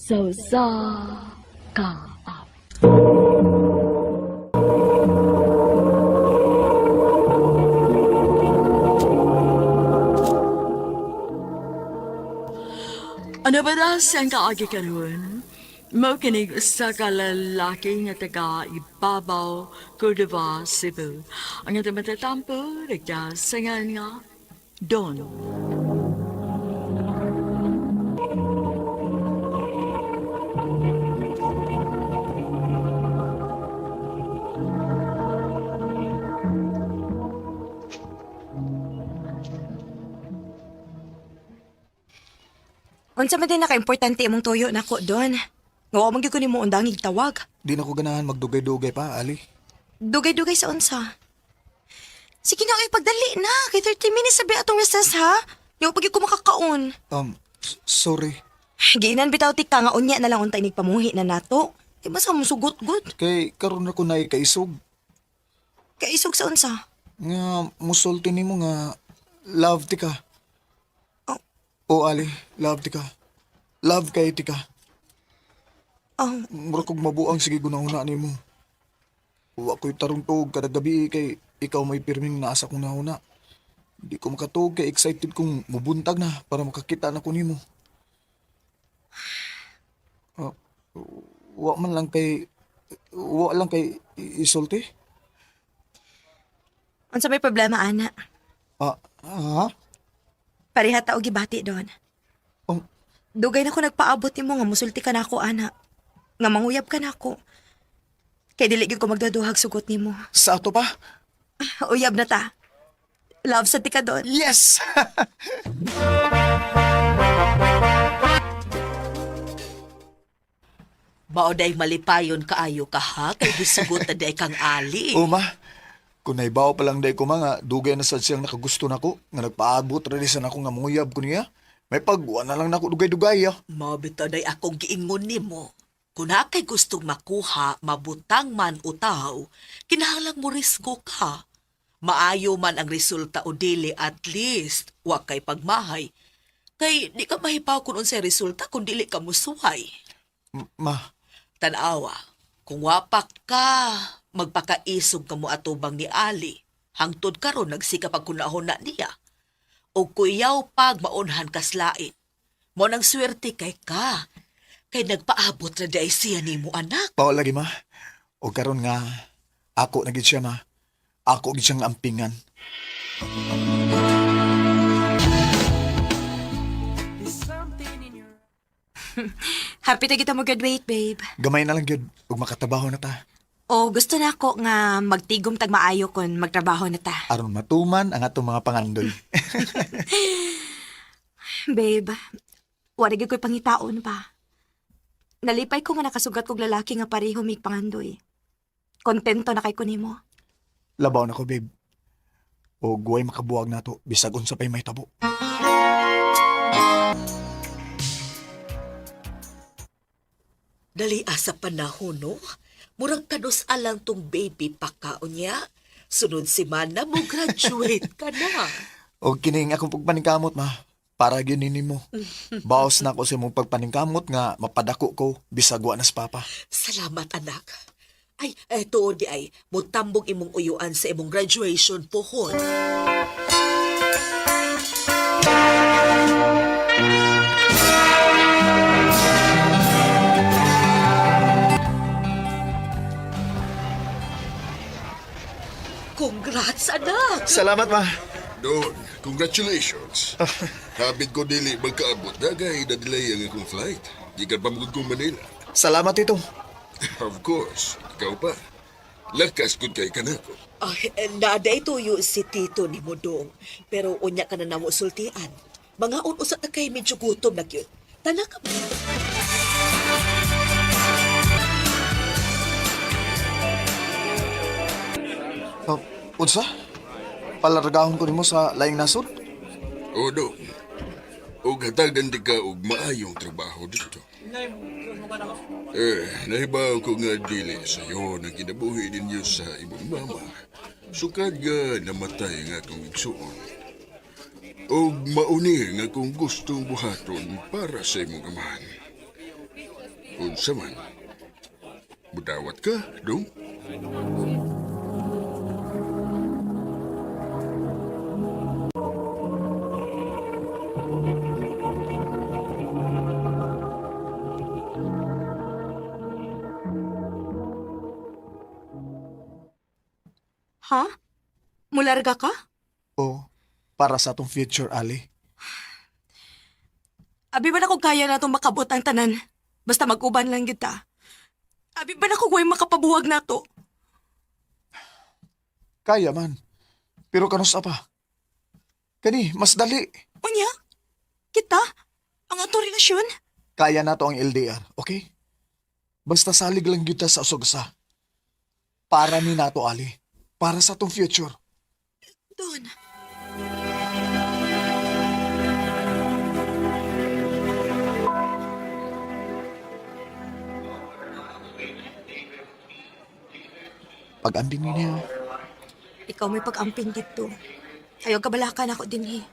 So sa ka. Ano ba daw siyang kaagi karon? Mao kinig usa ka lalaki nga taga Ibabaw, Cordova, Cebu. Ang ito matatampo, nagdasangan nga Don. Unsa man din naka-importante imong tuyo nako Don. Nga man gyud ko nimo undangig tawag. Di na ko ganahan magdugay-dugay pa, Ali. Dugay-dugay sa unsa. Sige na, pagdali na. Kay 30 minutes sabi atong recess ha. Yung pag ko makakaon. Sorry. Giinan bitaw tika nga unya na lang untay nigpamuhi na nato. Di ba sa musugot-gut? Kay karon na ko na ikaisog. Kaisog sa unsa. Nga musulti nimo nga love ti ka. Oh. O Ali, love ti ka. Love kay ti ka. Oh, Mura kog mabuang sige gunahuna nimo. Wa ko'y tarong tuog kada gabi kay ikaw may pirming naasa kong nahuna. Di ko makatuog kay excited kong mubuntag na para makakita na ko nimo. Wa lang kay isulti. unsa may problema ana? Ha? Pareha ta og gibati Don. Oh, Dugay na ko nagpaabot nimo nga musulti ka nako ana. Nga manguyab ka nako. Kay dili gyud ko magdaduhag sugot nimo. sa ato pa? Uyab na ta. Love sa tika Don. Yes! Baoday malipayon kaayo ka ha, kay gisugot na day kang ali. Uma, kung naibaw pa lang day ko mga, dugay na sad siyang nakagusto nako nga nagpaabot ralisan ako nga munguyab ko niya. May pagwa na lang nako dugay-dugay ya. Mabito day akong giingon nimo. Kung na kay gustong makuha, mabutang man o tao, kinahanglang mo risgo ka. Maayo man ang resulta o dili, at least, wa kay pagmahay. Kay di ka mahipaw kung unsay resulta kung dili ka musuhay. Ma, Tanawa, kung wapak ka, magpakaisog ka mo atubang ni Ali. Hangtod karon nagsika pagkunahon na niya. O kuyaw pag maunhan kaslain. Mo nang swerte kay ka. Kay nagpaabot na day siya ni mo anak. pao lagi ma. O karon nga, ako na gid siya ma. Ako gid siyang ampingan. Happy na kita mo graduate, babe. Gamay na lang gyud ug makatabaho na ta. O gusto na ako nga magtigom tag maayo kon magtrabaho na ta. Aron matuman ang atong mga pangandoy. Babe, wala gyud ko'y pangitaon pa. Nalipay ko nga nakasugat kog lalaki nga pareho mig pangandoy. Kontento na kay ko nimo. Labaw na ko, babe. O guway makabuwag na to, bisag unsa pa'y may tabo. Dali asa panahon, no? Murag tanos alang tong baby pakaon niya. Sunod semana mo graduate ka na. O kining akong pagpaningkamot, ma. Para gyunin mo. Baos na ko sa imong pagpaningkamot nga mapadako ko bisag wa nas papa. Salamat, anak. Ay, tuod di ay, mutambog imong uyuan sa imong graduation pohon. Congrats, anak! Salamat, ma. Don, congratulations. Habit ko dili magkaabot. Dagay na delay ang akong flight. Gikan pa mo kong Manila. Salamat ito. Of course, ikaw pa. Lakas kung kay kanako. Ay, naday tuyo si Tito ni Modong. Pero unya ka na namo sultian. Mga unusat na kay medyo gutom na kyun. Tanak ka ba? Unsa? Palargahon ko nimo sa laing nasod? O, Don. O hatagan di ka og maayong trabaho dito. Nahibaw ko nga dili sa'yo na kinabuhi ninyo sa imong mama. Sukad nga namatay nga akong igsuon. O mauni nga kung gustong buhaton para sa imong amahan. Unsa man? Budawat ka, dong? Ha? Mularga ka? O, para sa atong future, Ali. Abi ba na kung kaya na itong makabot ang tanan? Basta mag-uban lang kita. Abi ba na kung huwag makapabuwag na to? Kaya man. Pero kanusa pa? Kani, mas dali. Unya? Kita? Ang ato relasyon? Kaya na to ang LDR, okay? Basta salig lang kita sa usog-sa. Para ni nato, Ali. Para sa atong future. Don. Pag-andin niya. Ikaw may pag-amping dito. Ayaw kabalakan ako din eh.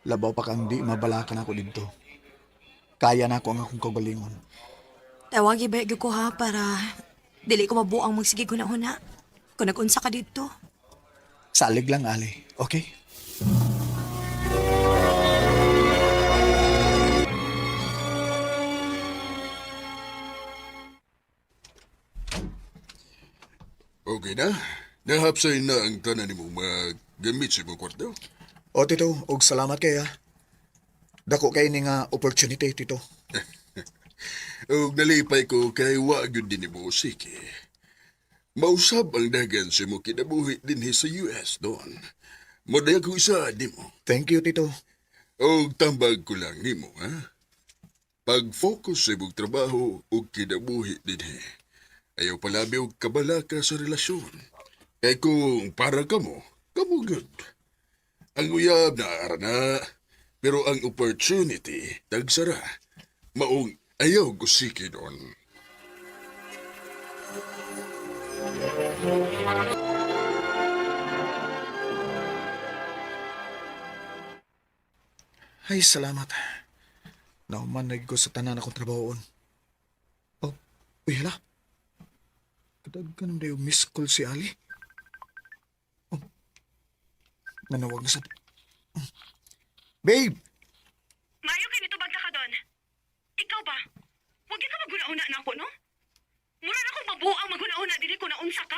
Labaw pa kang di mabalakan ako dito. Kaya na ako ang akong kagalingon. Tawagi ba ko ha para dili ko mabuang magsige huna-huna. Kung nag-unsa ka dito. Salig lang, Ali. Okay? Okay na? Nahapsay na ang tanan mo magamit sa imong kwarto. O, Tito. Og salamat kaya. Dako kay ni nga opportunity, Tito. O nalipay ko kay wa gyud din mo sige. Mausab ang dagan sa mo kinabuhi din sa US doon. Modaya ko isa di mo. Thank you, Tito. O tambag ko lang nimo, ha? Pag-focus sa imong trabaho o kinabuhi din ayaw palabi og kabala ka sa relasyon. Kay kung para kamo good. Ang uyab na arana, pero ang opportunity, tagsara. Maong ayaw gusiki doon. Ay, salamat. Naumanag ko sa tanan akong trabahoon. Oh, uy, hala. Kadaghan na yung miss call si Ali. Oh, nanawag na sa... Babe! Maayo kay nito bagta ka doon. Ikaw ba? Huwag ka maguna-una na ako, no? Mura na kong mabuang maguna-una dili ko naunsa ka.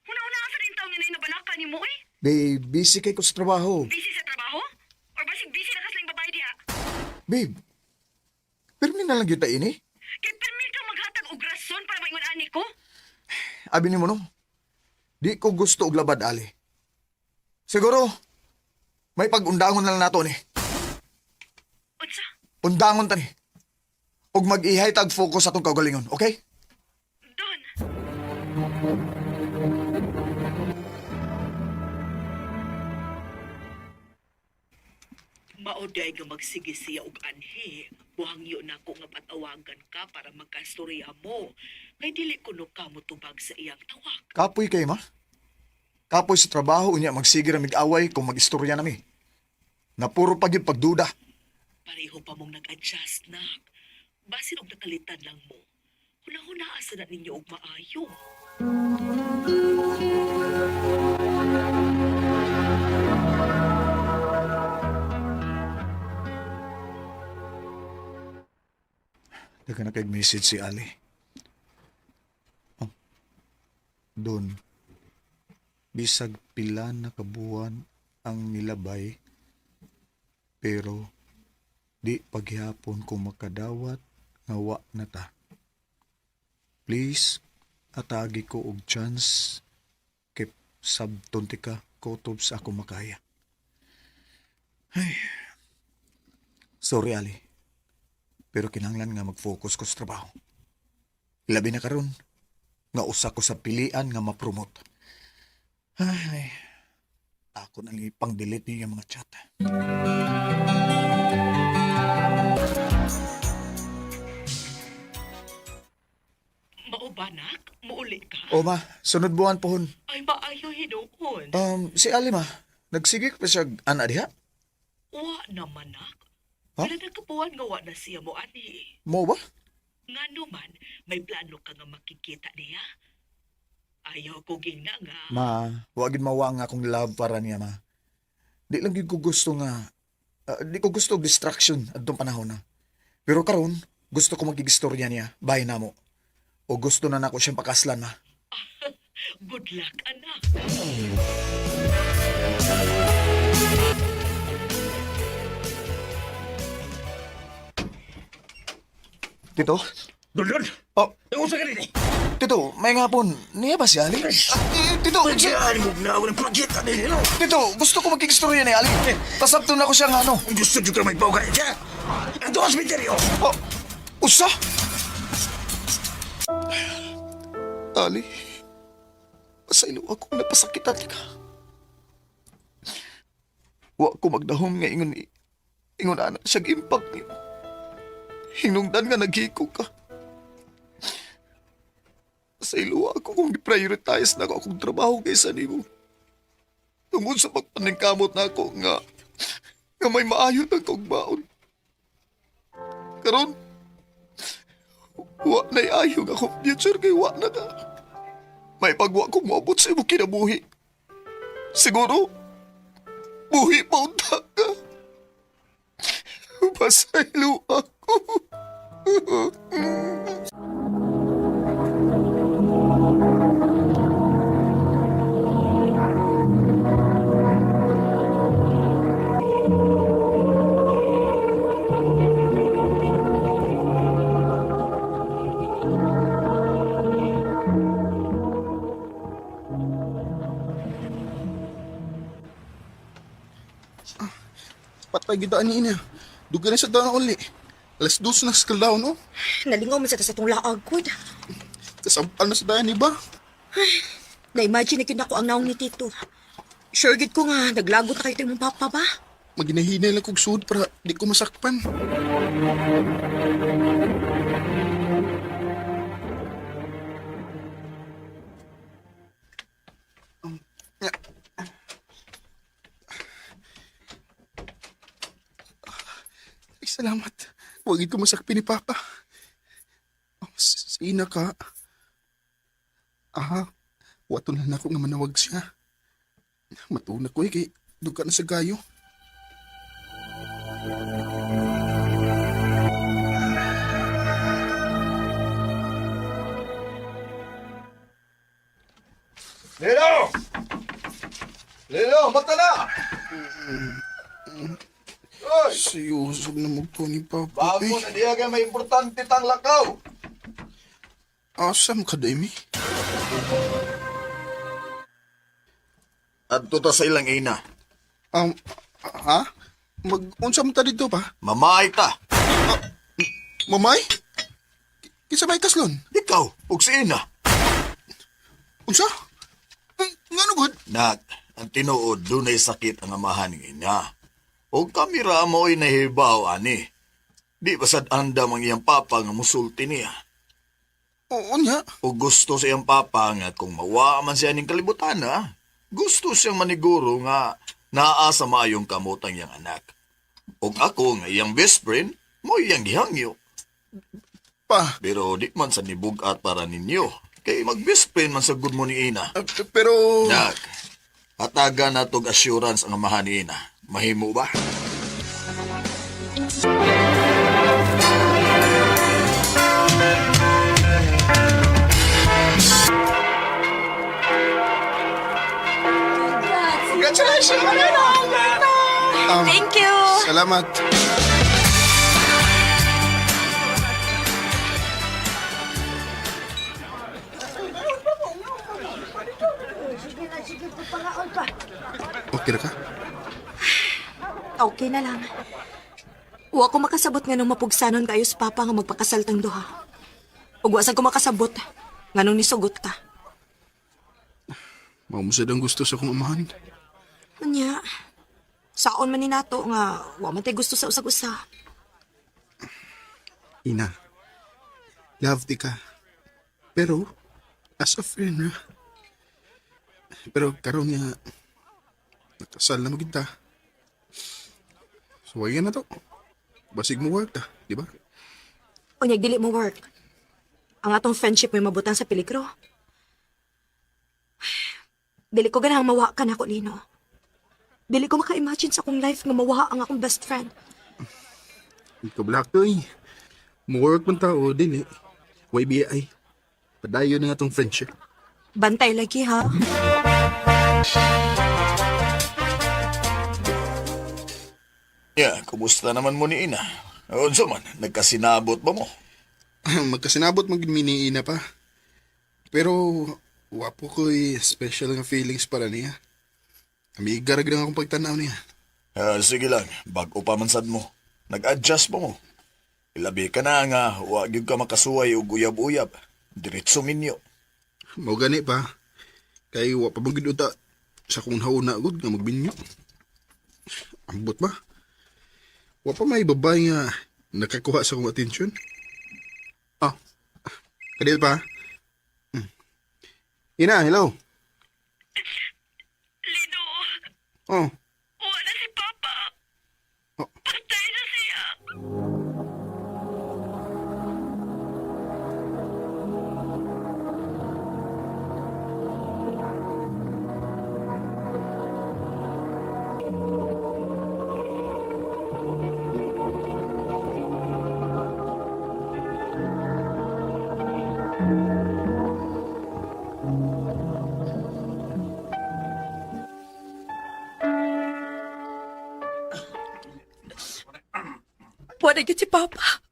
Una-una ka sa rin taong nga nabalaka ni mo, eh. Babe, busy kay ko sa trabaho. Busy sa trabaho? Or basig busy na kasling babae diha? Babe, pero na lang yun ini. Kay permit ka maghatag og rason para maingon ani ko? Abi ni mo no, di ko gusto og labad, Ali. Siguro, may pag-undangon na lang nato ni. Unsa? Undangon ta ni. Og mag-ihay tag focus sa atong kagalingon, okay? Don. Maoday nga magsige siya og anhi. Buhangyo na ko nga patawagan ka para magkastorya mo. Kay dili ko no ka mo tubag sa iyang tawag. Kapoy kay ma. Kapoy sa trabaho unya magsige ra mig-away kung mag-istorya nami. Na puro pag yung pagduda. Pareho pa mong nag-adjust na. Basin og nakalitan lang mo. Hunahunaa sa na ninyo og maayo. Daga na kay message si Ali. Oh. Doon. Bisag pila na kabuwan ang nilabay. Pero di paghihapon ko makadawat nga wa na ta. Please, atagi ko og chance kay sabtunti ka kutob sa ako makaya. Ay. Sorry, Ali. Pero kinahanglan nga mag-focus ko sa trabaho. Labi na karon nga usa ko sa pilian nga ma-promote. Ay, ako nang ipang-delete niyo yung mga chat. Mao ba nak? Muuli ka? O ma, sunod buwan pohon. Ay maayo hinuon. Si Ali ma, nagsige pa siya ana diha? Wa naman nak. Ha? Wala nagkapuan nga wa na siya mo ani. Mo ba? Nga naman, may plano ka nga makikita niya. Ayaw ko gina nga. Ma, wagin mawa nga akong love para niya, ma. Di lang gid ko gusto nga, di ko gusto og distraction adtong panahon na. Pero karon gusto ko magigistorya niya, bahay na mo. O gusto na nako siyang pakaslan, ma. Good luck, anak. Tito? Dulon! Oh, Ang usa ka rin eh! Tito, may nga po, niya ba si Ali? Tito, Pagsiyaan mo na ako ng project din, no? Tito, gusto ko magigistorya ni Ali. Pasabto na ko siya nga, ano. Ang gusto nyo ka may bawga niya! Ang tuwas misteryo! Oh, usa? Ali, pasaylo ako napasakitan ka. Wa ko magdahom nga ingon anak siya impact niyo. Hinungdan nga naghiko ka. Pasaylo ako kung i-prioritize na ako akong trabaho kaysa nimo. Tungod sa pagpaningkamot na ako nga may maayo ng kong baon. Karon, wa na'y ayong akong future kay wa na ka. May pagwa kong maabot sa imo kinabuhi. Siguro, buhi pa unta ka. Pasaylo ako. Patay gidaan ni ina. Dugan na sa daan uli. Alas 2 na sa kalaw, no? Nalingaw man sa itong laag, good. Kasampal na sa daan ni ba? Na-imagine na ako ang naong ni Tito. Sure gid ko nga, naglagot na kayo tayo mong papa ba? Maginahinay lang kong suod para di ko masakpan. Ay, salamat. Huwag ito masakpin ni Papa. Sina ka. Wato na ako nga manawag siya. Matuna ko kay duga na sa gayo. Lilo! Lilo, mata na! Oy! Siyusog na magpo ni Papa. Bago na diya kaya may importante tang lakaw. Asam ka, Demi? Adto ta sa ilang ina. Ha? Mag-unsa man ta dito pa? Mamay ta. Mamay? Kisa may kaslon? Ikaw, ug si ina. Unsa? Ngano gud? Nak, ang tinuod, dunay sakit ang amahan ng ina. O kamera mo'y nahibaw, ani. Di basad andam ang iyang papa nga musulti niya. Oo niya. O gusto sa iyang papa nga kung mawa man siya ning kalibutan, ha? Gusto siyang maniguro nga naa sa maayong kamotang iyang anak. O ako nga iyang best friend, mo iyang gihangyo. Pa, Pero di man sa nibugat para ninyo. Kay mag-best friend man sa good mo ni ina. pero... Nak, hataga na tog assurance ang amahan ni ina. Mahimo ba? Congratulations! Thank you! Salamat. Okay na ka? Okay na lang. Wa ko makasabot nga nung mapugsanon kayo sa papa nga magpakasal tang duha. Ug wa sad ko makasabot nga nung nisugot ka. Mamusad ang gusto sa kong amahan. Unya, saon man ni nato nga wa man tay gusto sa usag-usa. Ina, love di ka. Pero, as a friend, pero karon nga, nakasal na mo kita. So, ayan na to. Basig mo work ta, di ba? Unya, dili mo work. ang atong friendship may mabutang sa peligro. Dili ko ganang mawa ka na ako, Lino. Dili ko maka-imagine sa akong life nga mawa ang akong best friend. Ikaw black to eh. More work man tao, dili. YBI. Padayo na nga tong friendship. Bantay lagi, ha? Ya, kumusta naman mo ni Ina? Unsa man, nagkasinabot ba mo? Magkasinabot magminiina pa. Pero, wapo ko'y special nga feelings para niya. Amigarag lang akong pagtanaw niya. Sige lang, bago pa man sad mo. Nag-adjust pa mo. Ilabi ka na nga, huwag yung ka makasuway o guyab-uyab. Diretso minyo. Mau gani pa. Kay wa pa bagid uta sa kung hauna gud nga magbinyo. Ambot ba? Wa pa may babae nga nakakuha sa kong atensyon. Ah, kadil pa. Ina, hello. Lino, Oh, wala si Papa. Oh. Patay na siya. Wala yun si Papa.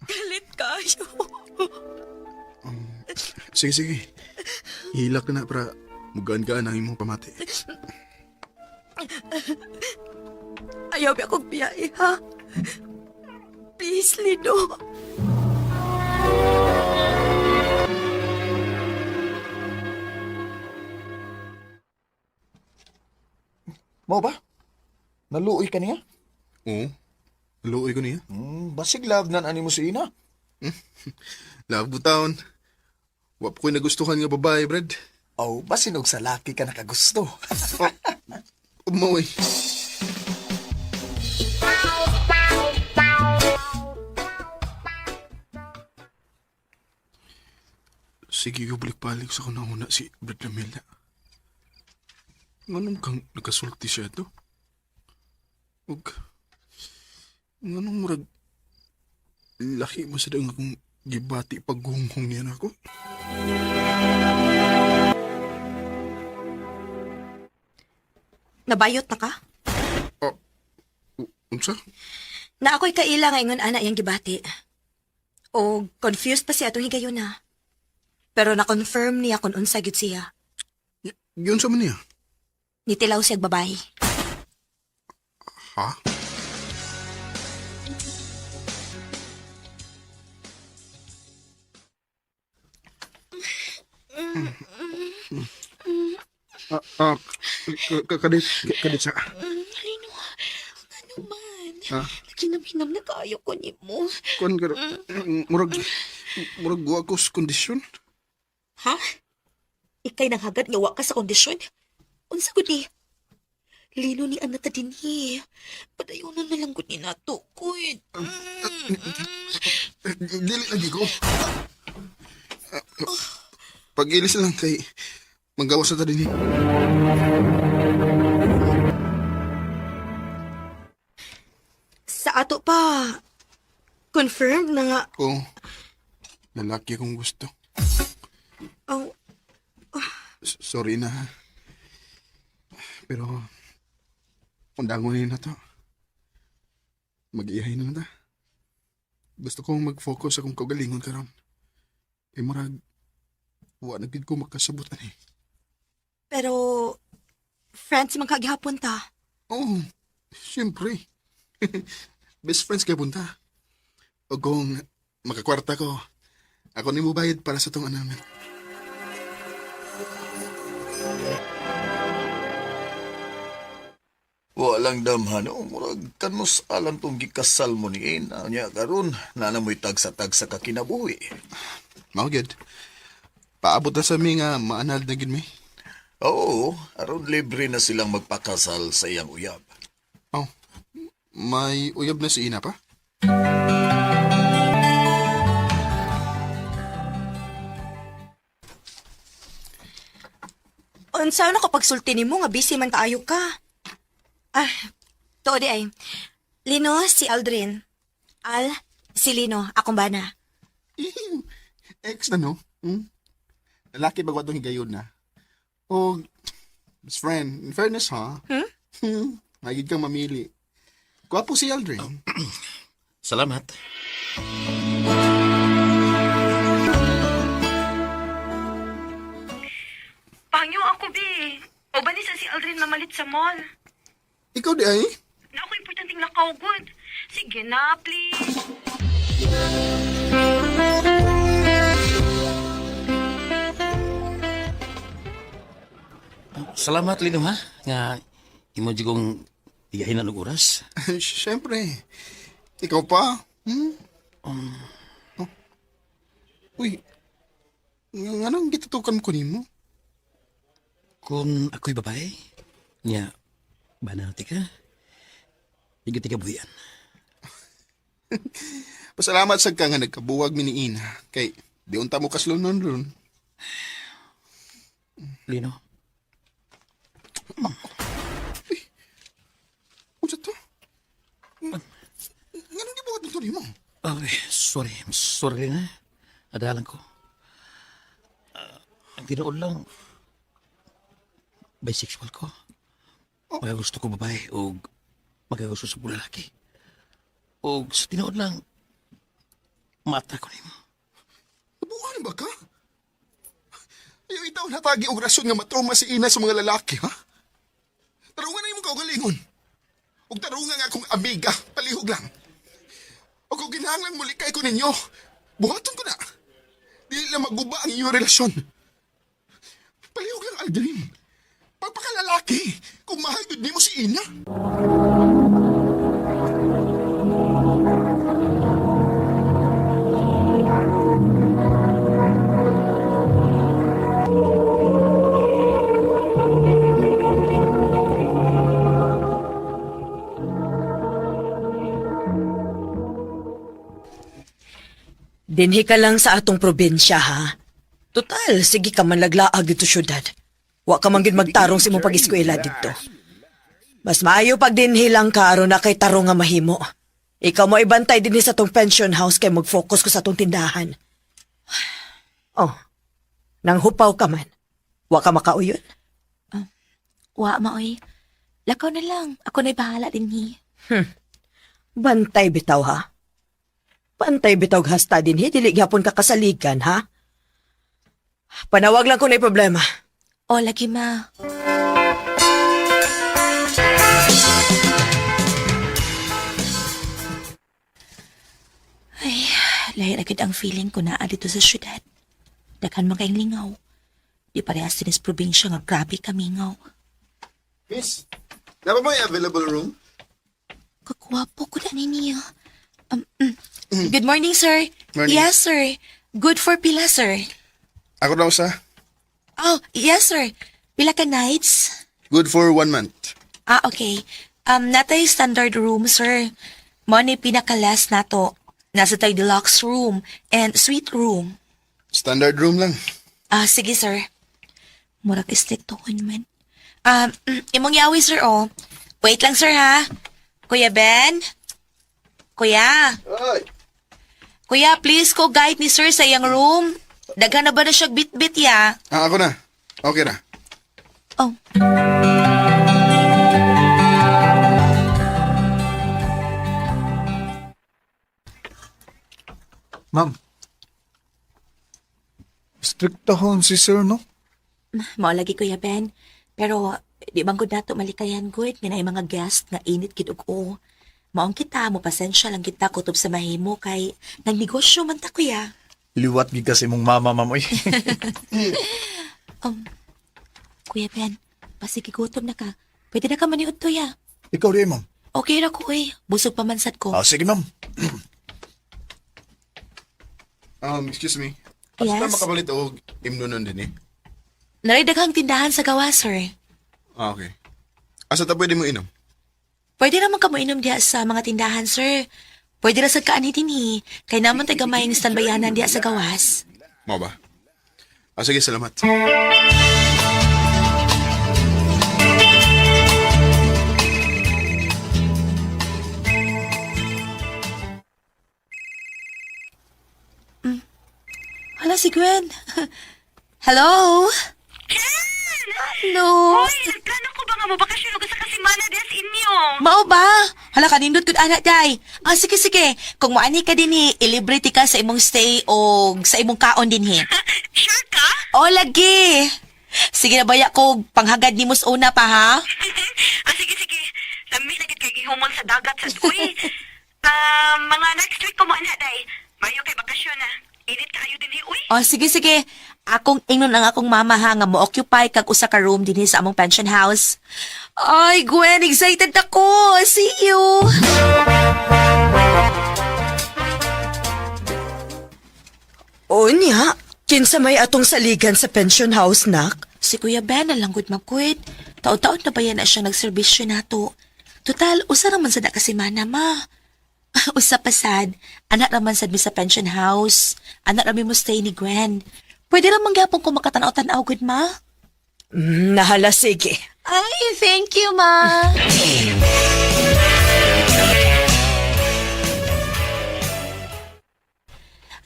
Galit kayo. sige sige. Hilak na para mugaan ka ang imong pamati. Ayaw ba akong biyahe, ha? Please, Lino. Mo ba? Naluoy ka niya? Oo. Luoy ko niya. Basig love nan ani mo si Ina. Love butaon. Wa pa ko'y nagustuhan nga babae, Brad. Oh, basinog sa laki ka nakagusto. Umoy. Sige ko balik-balik sa kunahuna si Brad Lamela. Nganong kang nakasulti siya to? Ug nganong murag laki mo sa dang akong gibati paghunghong niya na ako? Nabayot na ka? Unsa? Na ako'y kaila ngayon ana yang gibati. O confused pa siya atong higayon na. Pero na-confirm niya kung unsa gyud siya. Yun sa man niya? Nitilaw siyag babae. Ha? Kadit sa... Lino, ano man? Ha? Kinam-hinam na kayo ko ni mo. Kuan ka... Murag wa ko sa kondisyon. Ha? Ikay nang hagad nga wa ka sa kondisyon? Unsa gud ni? Lino ni anata din ni. Padayonon na lang gud ni nato ko. Dili lagi ko. Pag-ilis lang kay... Manggawas na ta din. Sa ato pa, confirmed na nga. Oo. Lalaki akong gusto. Oh, Sorry na. Pero... Undangon na to. Mag-iyahay na ta. Gusto kong mag-focus akong kaugalingon karon. Kay murag... Wa na gid ko makasabutan eh. pero friends man kagihapon ta. Oo. Siyempre. Best friends kay punta. O kung makakwarta ko, ako ni mo bayad para sa tong annulment. Walang damhan, murag kanus alam tong gikasal mo ni Ina. Nya karon nanamoy tagsa-tagsa ka kinabuhi. Mao gyud. Paabot na sa mi nga maanal na gid mi. Oo, aron libre na silang magpakasal sa iyang uyab. Oh. May uyab na si Ina pa? Unsa na kapag sulti nimo nga busy man kaayo ka? To di ay. Lino, si Aldrin. Al, si Lino, akong bana. Ex na no? Lalaki ba itong higayon na? O, best friend, in fairness ha? Magiging kang mamili. Gwapo si Aldrin. Salamat. Pangyo ako, bi. O ba ni sa si Aldrin mamalit sa mall? Ikaw di ay? Na ako importanteng lakaw, good. Sige na, please. Salamat, Lino, ha? Nga, imo jigong igahin na oras. Siyempre. Ikaw pa? Oh. Uy, nga nang gitutukan ko nimo? Kung ako'y babae, nga, banati ka, higit ka buhian. Pasalamat sa ka nga nagkabuwag mi ni Ina. Kay, di unta mo kaslunon ron. Lino, Unsa to? Nga nang gibuhat mo to nimo? okay, sorry na. Adalan ko. Ang tinood lang, bisexual ko. Magagusto ko babae o magagusto sa lalaki. O sa tinood lang, mata ko nimo. Nabuhan ba ka? Ayaw itaw natagi og rason nga matrauma si Ina sa mga lalaki, ha? Tarungan na yung kaugalingon. Huwag tarungan nga akong amiga, palihog lang. O kung ginahanglang mulikay ko ninyo, buhaton ko na. Dili lang maguba ang iyong relasyon. Palihog lang, Aldrin. Pagpakalalaki, kung mahal yun mo si Ina. Dinhi ka lang sa atong probinsya, ha? Total, sige ka man laglaag dito syudad. Wa ka man gid magtarong sa imong pag-eskwela dito. Mas maayo pag dinhi lang ka aron na kay tarong nga mahimo. Ikaw mo ibantay dinhi sa tong pension house kay mag-focus ko sa tong tindahan. Oh, nang hupaw ka man. Wa ka makauyon? Wa, maoy. Lakaw na lang. Ako na'y bahala din ni. Bantay bitaw, ha? Bantay bitaw hasta dinhi, dili gyapon ka kasaligan, ha? Panawag lang kung may problema. O, lagi ma. Ay, lahi agad ang feeling ko na dito sa syudad. Daghan man kayong lingaw. Di parehas din sa probinsya nga grabe kamingaw. Miss, na ba may available room? Kagwapo ko na niya. Good morning, sir. Morning. Yes, sir. Good for pila, sir. Ako daw sa Oh, yes, sir. Pila ka nights? good for 1 month. Okay. Natay standard room, sir. Mo ni pinaka-last nato. Nasa tay deluxe room and suite room. Standard room lang. Sige, sir. Murag istriktohon man. Imong yawi, sir, oh. Wait lang, sir, ha? Kuya Ben? Kuya? Ay, Kuya, please ko guide ni sir sa iyang room. Daghan na ba na siya bit-bit, ya? ako na. Okay na. Oh. Ma'am. Strictahon si sir, no? Mao lagi, Kuya Ben. Pero, di bang gud nato malikayan good nga naay mga guest nga init gid og o. Maong kita mo pasensya lang kita kutob sa mahimo kay nagnegosyo man ta, kuya. Liwat gid kasi mong mama, ma'am. Oy. Kuya Ben, pasigigutom na ka. Pwede na ka maniud to, ya. Ikaw rin, ma'am. Okay ra ko, eh. Busog pa man sad ko. Sige, ma'am. Excuse me. Yes? Asa makapalit og imnunon din eh? Naray daghang tindahan sa gawa, sir. Okay. Asa ta pwede mo inom? Pwede naman ka mo inom diha sa mga tindahan, sir. Pwede ra sad kaani dinhi. Kay naman tay gamayng standbayanan diha sa gawas. Mo ba? Sige, salamat. si Gwen. Hello? Hello? Uy, nagkano ko ba nga mo bakasyon ko sa kasimana des inyo? Mao ba? Hala ka nindot kud anak day. Sige sige. Kung moani ka dinhi, ilibre ti ka sa imong stay o sa imong kaon dinhi. Sure ka? O lagi. Sige na baya ko panghagad ni mus una pa ha. Sige, sige. Lami na kay gihumon sa dagat sa uy. Mga next week ko mo ana day. Mayo kay bakasyon na. Init kayo din uy. Sige sige. Akong ingnon ang akong mama ha nga mo-occupy kag usa ka room dinhi sa among pension house. Ay, Gwen, excited ako. See you. O niya, kinsa may atong saligan sa pension house, nak? Si Kuya Ben na langgod magkwit. Taon-taon na ba yan na siya nagserbisyo nato? Total, usa raman sad na kasi mana, ma. Usa pasad, anak raman sad mi sa pension house. Anak raman mo stay ni Gwen. Pwede raman gyapon ko makatanaw-tanaw, good ma? Nahala, sige. Ay, thank you, ma.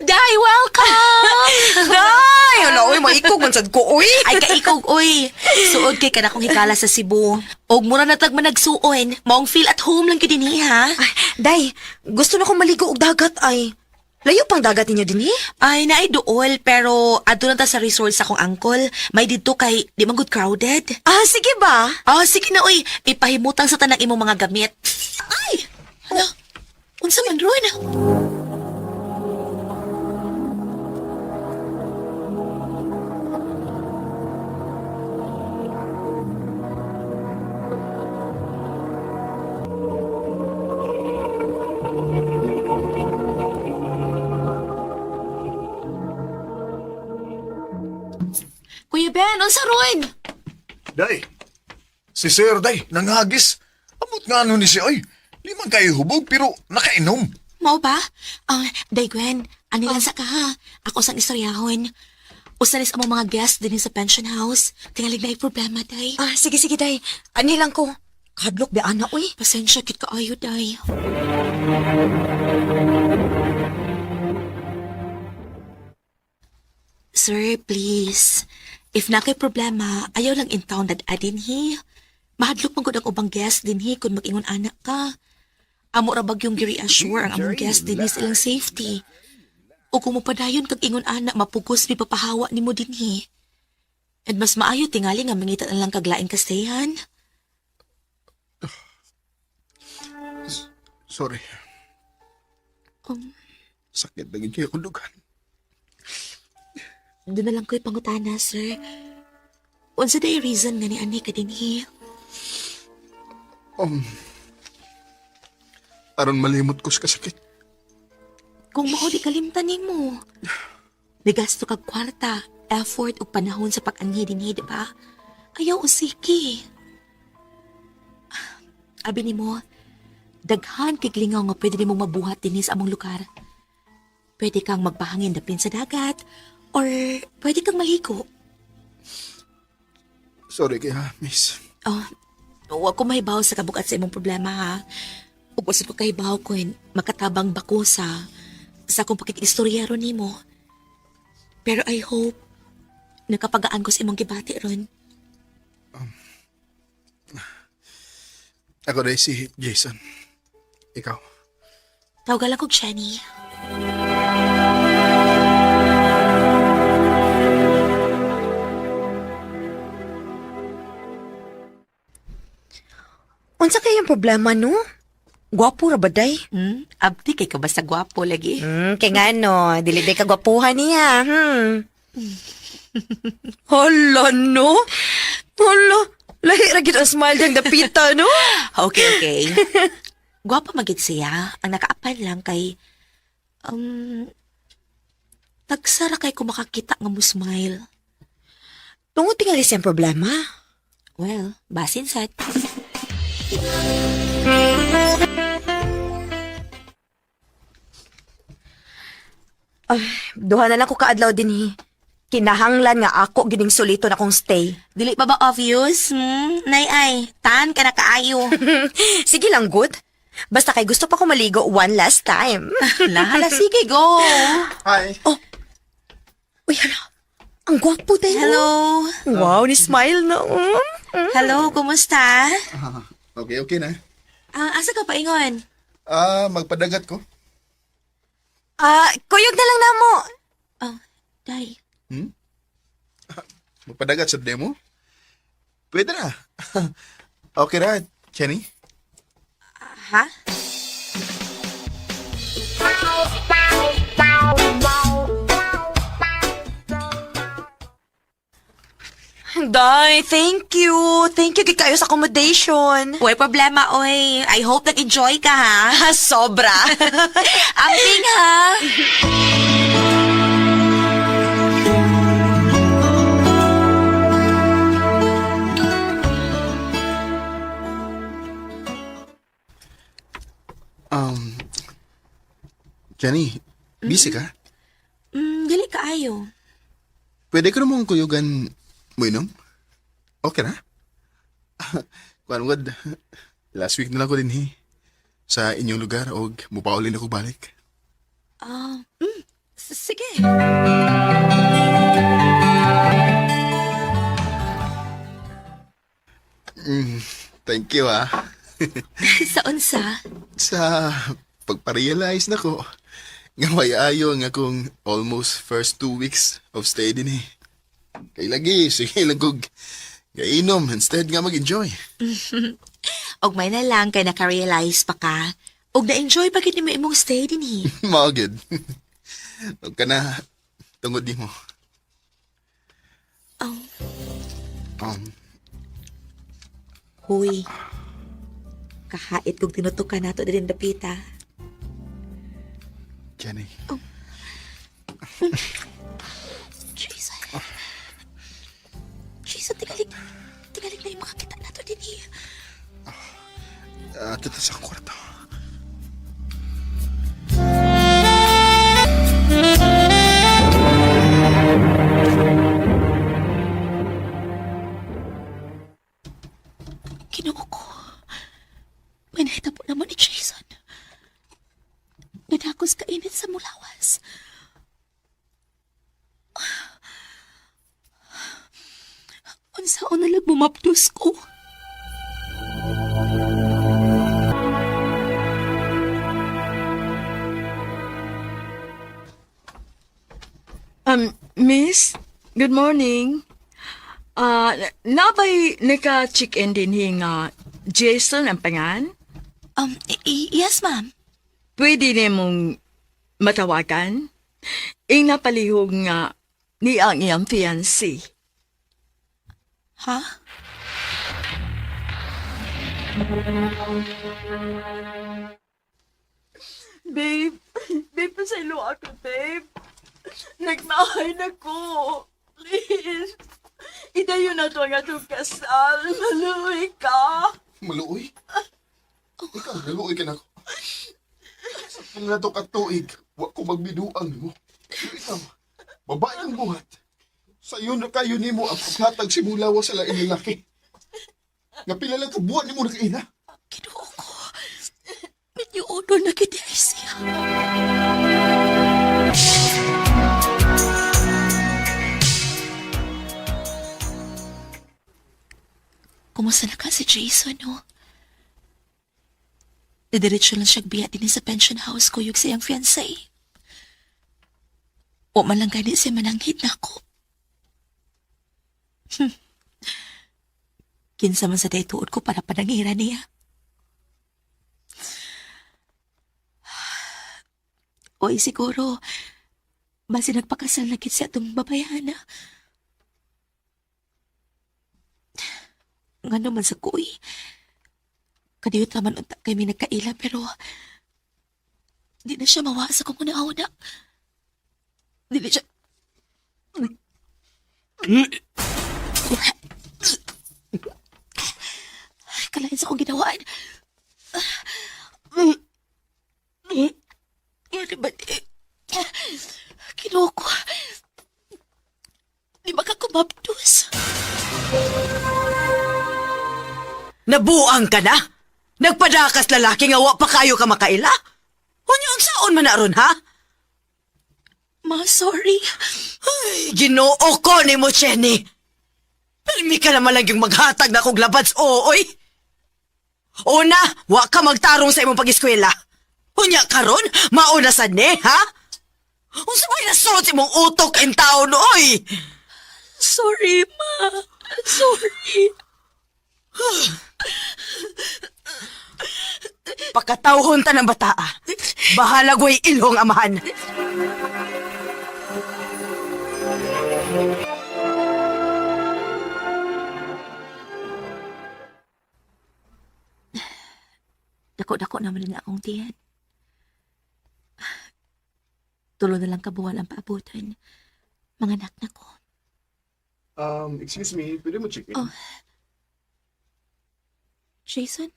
Day, welcome! Ay, ano, uy, maikog man sad ko, uy. Ay, kaikog, uy. Suod kay kanakong hikala sa Cebu. Og mura na tag managsuon. Maong feel at home lang kid dinhi, ha? Day, gusto na kong maligo og dagat, ay. Layo pang dagat ninyo din, eh? Ay, naay dool, pero adto na ta sa resort sa akong uncle. May dito kay di man good crowded. Sige ba? Sige na, uy. Ipahimutang sa tanang imong mga gamit. Ay! Ano? Unsa man ron? Kuya Ben, unsa ron? Day, si Sir Day, nangagis. Amot nga ano ni siya, ay. Limang kayo hubog, pero nakainom. Mao ba? Day Gwen, anilan sa ka ha. Ako sang istoryahon. Usalis ang mga guest din sa pension house. Tingalig na problema, day. Sige, sige, day. Ani lang ko. Kadlok ba, ana, uy? Pasensya, kit ka ayo, day. Sir, please. If na kay problema, ayaw lang in town that adin hi. Mahadlok magod ang ubang guest din hi kung mag-ingon anak ka. Amo ra bagyong gi-reassure ang among guest din hi sa ilang safety. O kung mapadayon kag ingon anak, mapugos mi papahawa nimo din hi. And mas maayo tingali nga mangita na lang kaglaing kastayan. Sorry. Sakit lagi kayo kundugan. Doon na lang ko'y pangutana, sir. Unsa day reason nga ni ani ka din hi? Aron malimot ko sa kasakit. Kung mao di kalimtan nimo. Nigasto kag kwarta, effort ug panahon sa pag-anhi dinhi, di ba? Ayaw usiki. Abi nimo, daghan kay lingaw nga pwede nimong mabuhat dinhi sa among lugar. Pwede kang magpahangin dapin sa dagat, or pwede kang maligo. Sorry kaya, miss. Huwag ko mahibaw sa kabukat sa imong problema, ha? Upos ko kahibaw ko makatabang bako sa akong pakikistoryero nimo. Pero I hope nakapagaan ko sa imong gibati ron. Ako na si Jason. Ikaw. Tawagan lang kong Shani. Unsa kay yung problema, no? Gwapo ra ba, day? Abdi kay ka basta gwapo lagi. Kay nga no, dili day kagwapuhan niya, Hala, no? Hala, lahi ra gid ang smile dang dapita, no? Okay. Gwapo magid siya. Ang nakaapan lang kay tagsara kay ko makakita nga mo smile. Tungod tingali siyang problema. Well, basin sad. Duha na lang ko kaadlaw din hi. Kinahanglan nga ako gining sulito na kong stay. Dili pa ba obvious? Nay ay, tan ka na kaayo. Sige lang, good. Basta kay gusto pa ko maligo one last time. Lahala, sige, go. Hi. Uy, hala. Ang gwapo tayo. Hello? Wow, ni smile na. Hello, kumusta? Okay na. Asa ka paingon? Magpadagat ko. Kuyog na lang na mo. Oh, day. Magpadagat sa demo? Pwede na. Okay na, Jenny. Ha? Day, thank you. Thank you kay kayo sa accommodation. Uy, problema, oy. I hope nag-enjoy ka, ha? Sobra. Amping, ha? Jenny, busy ka? Dili ka ayo. Pwede ko namang kuyugan mo inom? Okay na? Kuan wad, last week na lang ko din sa inyong lugar o mupaulin ako balik. Sige. Thank you Sa unsa? Sa pagpa-realize na ko nga may ayo nga akong almost first 2 weeks of stay din Kay lagi, sige lang kog gainom instead nga mag-enjoy. Og may na lang kay naka-realize pa ka. Og na-enjoy pa gid mo imong stay din, eh. Mao gid. Huwag ka na tungod di mo. Oh. Um, Huy. Kahait kog tinutukan nato din dapita. Jenny. Jesus. Jesus, tingalik na yung makakita nato din, eh. Kita sa kwarto. Ginoo ko. May nahitabo naman ni Jason. Nadakos kainit sa mulawas. Unsaon na lang bumapdos ko. Miss, good morning. Nabay naka-check-in din nga Jason ang pangan? Yes, ma'am. Pwede na mong matawagan? Ing napalihog nga ni ang iyang fiancé. Ha? Babe, pasaylo ako, babe. Nagmahay na ko. Please. Idayo na to nga itong kasal. Maluwi ka. Maluoy? Ikaw, maluoy ka na ako. Sa pila to katuig, wa ko magbiduang mo. Ikaw, babae ang buhat. Sa'yo na kayo ni mo ang paghatag simulawa sa laing lalaki. Nga pila lang kabuan ni mo nakaina. Ginoo ko. Medyo uno na kita siya. Kumusta na ka si Jason, no? Didiretso lang siya biya din sa pension house ko yung siyang fiancé. O man lang gani siya mananghit na ako. Kinsa man sa daytuod ko para panangira niya. Oy, siguro, basi nagpakasal na kit siya itong babayana. Nga naman sa kuy. Kadiyot naman unta kami nagkaila pero di na siya mawasa kung una-una. Di na siya... Kalain sa akong ginawaan. Ano ba di? Kinuha ko. Di ba ka kumabdos? Nabuang ka na? Nagpadakas lalaki nga wa pa kayo ka makaila? Unya ang saon man na ron, ha? Ma, sorry. Ay, ginoo ko ni mo, Jenny. Palmi ka naman lang yung maghatag na kong labads, oy. Una, wa ka magtarong sa imong pag-eskwela. Unya karon, mauna sad ni, ha? Unsa may nasulot sa imong utok ang taon, oy? Sorry, Ma. Sorry. Pakatawhon ta ng bataa. Bahala gway ilong amahan. Dako-dako naman na akong tiyan. Tulo na lang kabuwal ang paabutan. Mga anak na ko. Excuse me, pwede mo check in? Oh. Jason?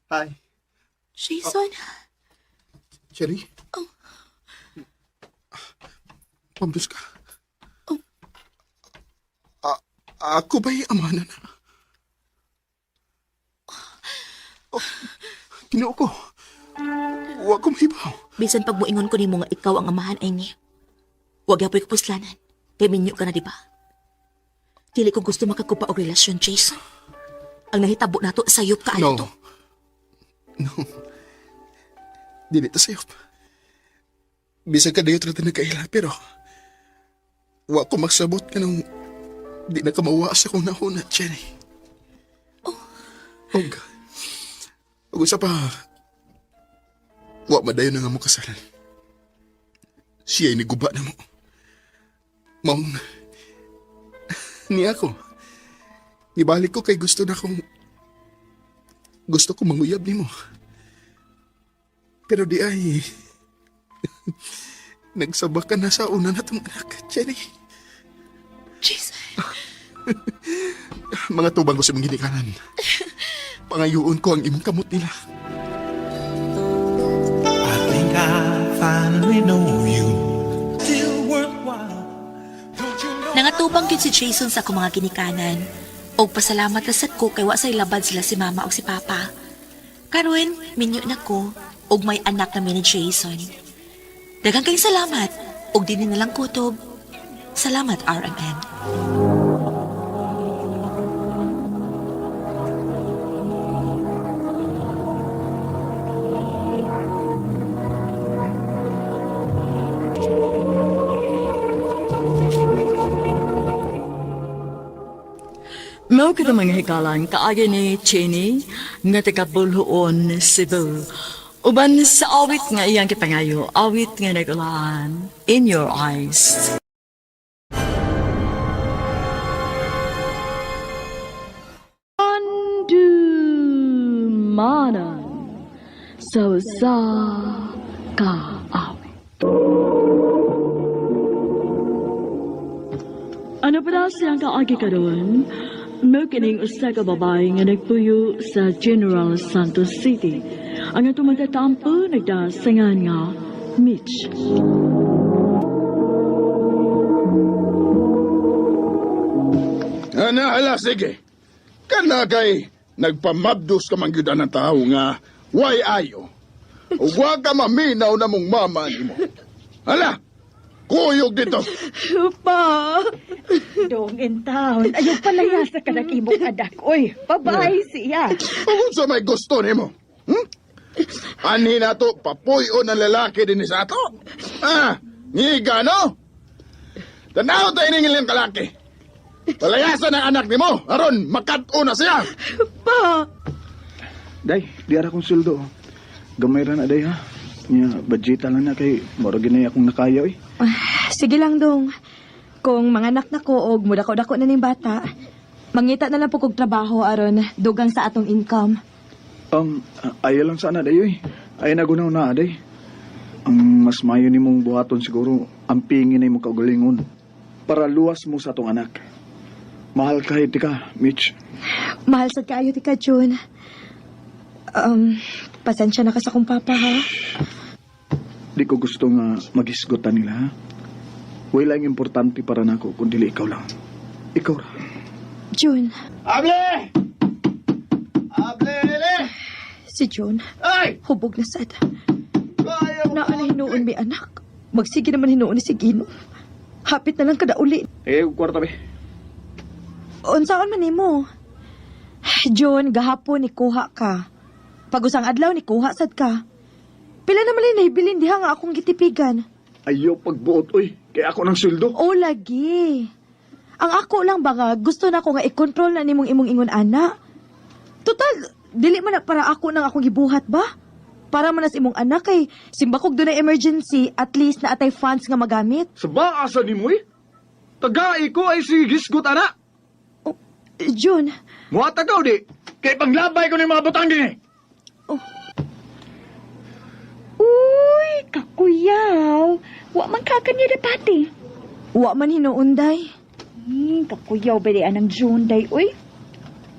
Hi. Jason? Cherry? Oh. Pambus ka. Oh. Ako ba'y amanan na? Oh, ginoo ko. Huwag ko mahibaw. Bisan pag muingon ko ni mo nga ikaw ang amahan ay ni. Huwag yapoy kapuslanan. Kay minyo ka na, di ba? Dili ko gusto makakupa og relasyon, Jason. Ang nahitabo nato sayop ka No. to. No. Dili ta sa'yo. Bisa ka dayo trata na kaila, pero wa ko magsabot ka nung di na ka mawaas akong nahuna, Jenny. Oh God. Ug usa pa, wa madayon na nga mo kasalan. Siya ni guba na mo. Maong, ni ako. Ibalik ko kay gusto ko manguyab ni mo. Pero di ay, nagsabak ka na sa una na tong anak, Jenny. Jason. Mga tubang ko sa mga ginikanan. Pangayuon ko ang imong kamot nila. I think I finally know you. Still worthwhile. Don't you know? Nangatubang yun si Jason sa akong mga ginikanan. O pasalamat na sad ko kay wa say labad sila si mama o si papa. Karon, minyo na ko, og may anak na ni Jason. Daghang kayong salamat, og dinin na lang kutob. Salamat, RMN. Mao ka mga hikalan kaagi ni Cheney nga taga-Bulhoon, Cebu. Uban sa awit nga iyang kipangayo, awit nga nagulahan, In Your Eyes. Andumanan sa kaawit. Ano pa daw siyang kaagi karon? Mokining usa ka babae nga nagpuyo sa General Santos City. Ang atong magtatampo nagdasangan nga Mitch. Hala, sige. Kana kay nagpamabdos ka man gyud ng tao nga why ayo. Ug wa ka maminaw na mong mama nimo. Hala, kuyog dito. Pa! Dong in town. Ayaw palaya sa kanang imong adak. Oy, babae siya. Kung sa may gusto nimo. Ani na to, papuyo ng lalaki din sa ato. Ngiga, no? Tanaw tayo ningilin kalaki. Palayasan ang anak nimo, aron makat-o na siya. Pa! Day, di ara kong suldo. Gamay ra na, day, ha? Nya, budgeta lang na kay moro ginay akong nakaya, oy. Sige lang, Dong. Kung mga anak na ko og mudako-dako na ning bata, mangita na lang po kog trabaho aron dugang sa atong income. Ayaw lang sana, day, oy. Ay nagunaw na, day. Ang mas mayo ni mong buhaton siguro, ang pingin ay mo kaugalingon. Para luwas mo sa atong anak. Mahal ka, ka, Mitch. Mahal sad kaayo ti ka, June. Pasensya na ka sa kong papa, ha? Di ko gusto nga magisgutan nila, ha? Wala ang importante para nako kung dili ikaw lang. Ikaw ra. June. Able! Si June. Ay! Hubog na sad. Ayaw Naa na hinuon mi anak. Magsige naman hinuon ni si Gino. Hapit na lang kada uli. Kwarta be. Unsaon man nimo? John, gahapon ni kuha ka. Pag-usang adlaw ni kuha sad ka. Pila naman lang nahibilin diha nga akong gitipigan. Ayaw pagbuot, oy. Kaya ako ng sweldo. O lagi. Ang ako lang ba nga, gusto na ko nga i-control na nimong imong ingon ana. Total, dili man na para ako nang akong gibuhat ba? Para man as imong anak kay simbakog doon na emergency, at least na atay funds nga magamit. Sa baasa ni mo eh. Tagai ko ay si Gisgot, ana. June, Muhatag ka, di. Kay panglabay ko ng mga butang din eh. Uy, kakuyaw. Wa man kakanya dapati. wa man hinuunday. Kakuyaw ba di anang June day, uy?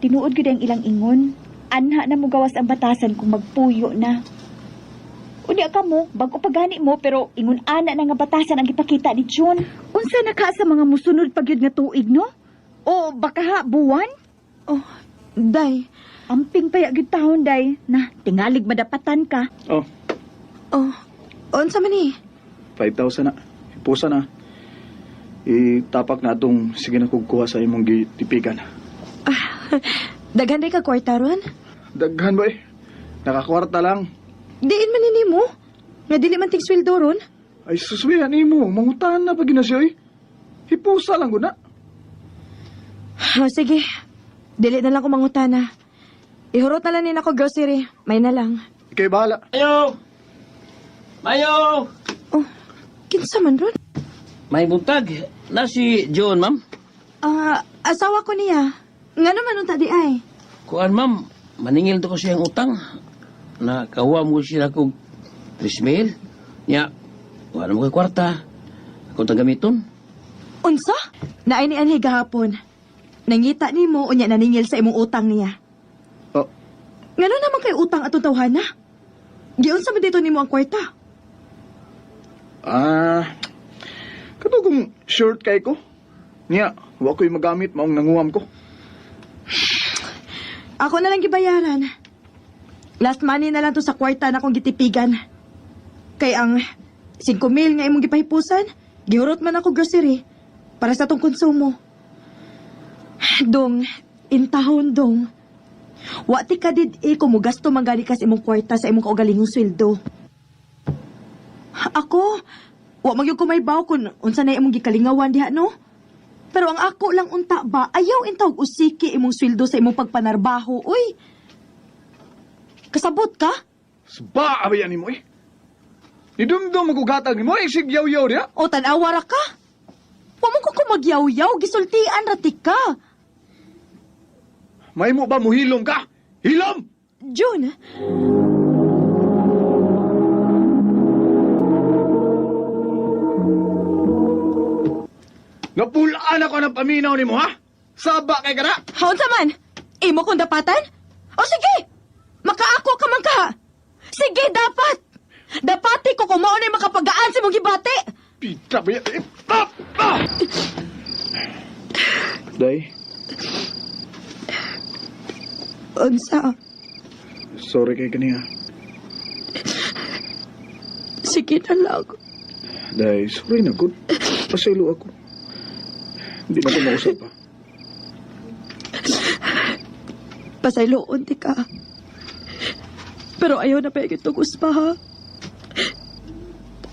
Tinuod ko ang ilang ingon. Anha na mo gawas ang batasan kung magpuyo na. Unya ka mo, bago pagani mo, pero ingon ana na nga batasan ang ipakita ni June. Unsa na ka sa mga musunod pagyud nga tuig, no? O baka ha, buwan? Oh, day. Amping paya gyud taon day na tingalig madapatan ka. Oh, Oh, unsa man ni? 5,000 na. Ipusa na. Itapak na itong sige na kukuha sa imong gitipigan. Daghan day ka kwarta ron? Daghan ba eh? Nakakwarta lang. Diin man ni mo. Nga dili man ting sweldo ron. Ay suswihan mo. Mangutahan na pag ginasyo eh. Hipusa lang guna. Oh, sige. Dili na lang ko mangutana. Ihurot na lang din ako grocery. May na lang. Ikay bahala. Mayo! Mayo! Oh, kinsa man ron? May buntag. Na si John, ma'am. Asawa ko niya. Nga naman unta di ay. Kuan, ma'am. Maningil to ko siyang utang. Nakawa mo siya kong 3,000. Nya, wala mo kay kwarta. Ako tang gamiton. Unsa? Naay ni Anhi gahapon. Nangita ni mo unya naningil sa imong utang niya. Oh, Ngano naman kay utang atong tawhana? Giunsa man dito nimo ang kwarta? katugong short kay ko. Niya, wa ko'y magamit maong nanguham ko. Ako na lang gibayaran. Last money na lang to sa kwarta na kong gitipigan. Kay ang 5,000 nga imong gipahipusan, gihurot man ako grocery para sa tong konsumo. Dong, intahon dong. Wa ti ka did kung mugasto manggali ka sa imong kwarta sa imong kaugalingong sweldo. Ako, wa magyud ko may baw kung unsa na imong gikalingawan diha no? Pero ang ako lang unta ba, ayaw intawag usiki imong sweldo sa imong pagpanarbaho, uy. Kasabot ka? Saba, abayan ni mo eh. Nidumdum magugatag ni mo, sigyaw-yaw niya. O tanawara ka? Wa mo ko kumagyaw-yaw, gisultian rati ka. May mo ba muhilom ka? Hilom! June, Napulaan ako ng paminaw ni mo, ha? Saba kay kana? haon sa man? Imo kong dapatan? O sige, makaako ka man ka. Sige, dapat. Dapati ko kung maunay makapagaan sa mong gibate. Pita ba yan? Day, Unsa? sorry kay kaniya. Sige na lang. Day, sorry na good. Pasaylo ako. Hindi na ko mausap pa. Pasayloon di ka. Pero ayaw na pa itong uspa, ha?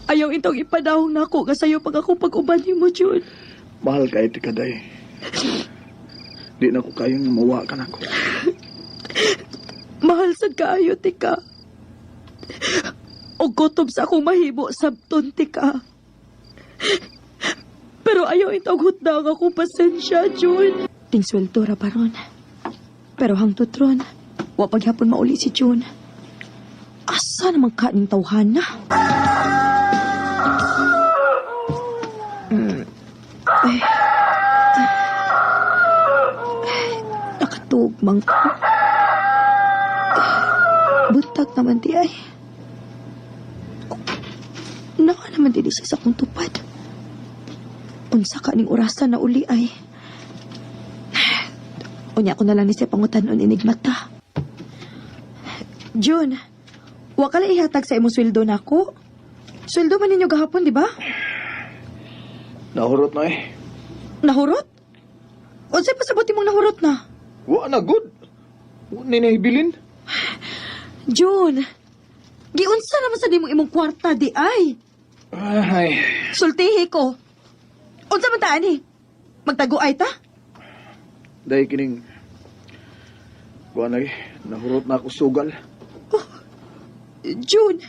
Ayaw itong ipadahong na ako kasayo pag ako pag-uban mo, June. Mahal ka iti ka, day. Di na ko kayong mawa ka na ko. Mahal sa kayo, tika. O gutom sa akong mahibo sabton, tika. Pero ayaw itong hutdang akong pasensya, June. Ting sweldo ra baron. Pero hangtut ron, wa paghapon mauli si June. Asa naman ka ning tawhana? Nakatugmang ko. Buntag naman di ay. Naka naman din siya sa akong tupad. Unsa ka ning orasan na uli ay. Unya ko na lang ni siya pangutanon enigmata. June, wa ka lang ihatag sa imong sweldo nako. Sweldo man ninyo gahapon, di ba? Nahurot na eh. Nahurot? Unsay pasabuti mong nahurot na? Wa na good. Wa na nahibilin. June, giunsa naman sa dimong imong kwarta di ay. Ay, Sultihi ko. Unsa man taan ni? Magtaguay ta? dahil kining... Kuha na eh, nahurot na ako sugal. June,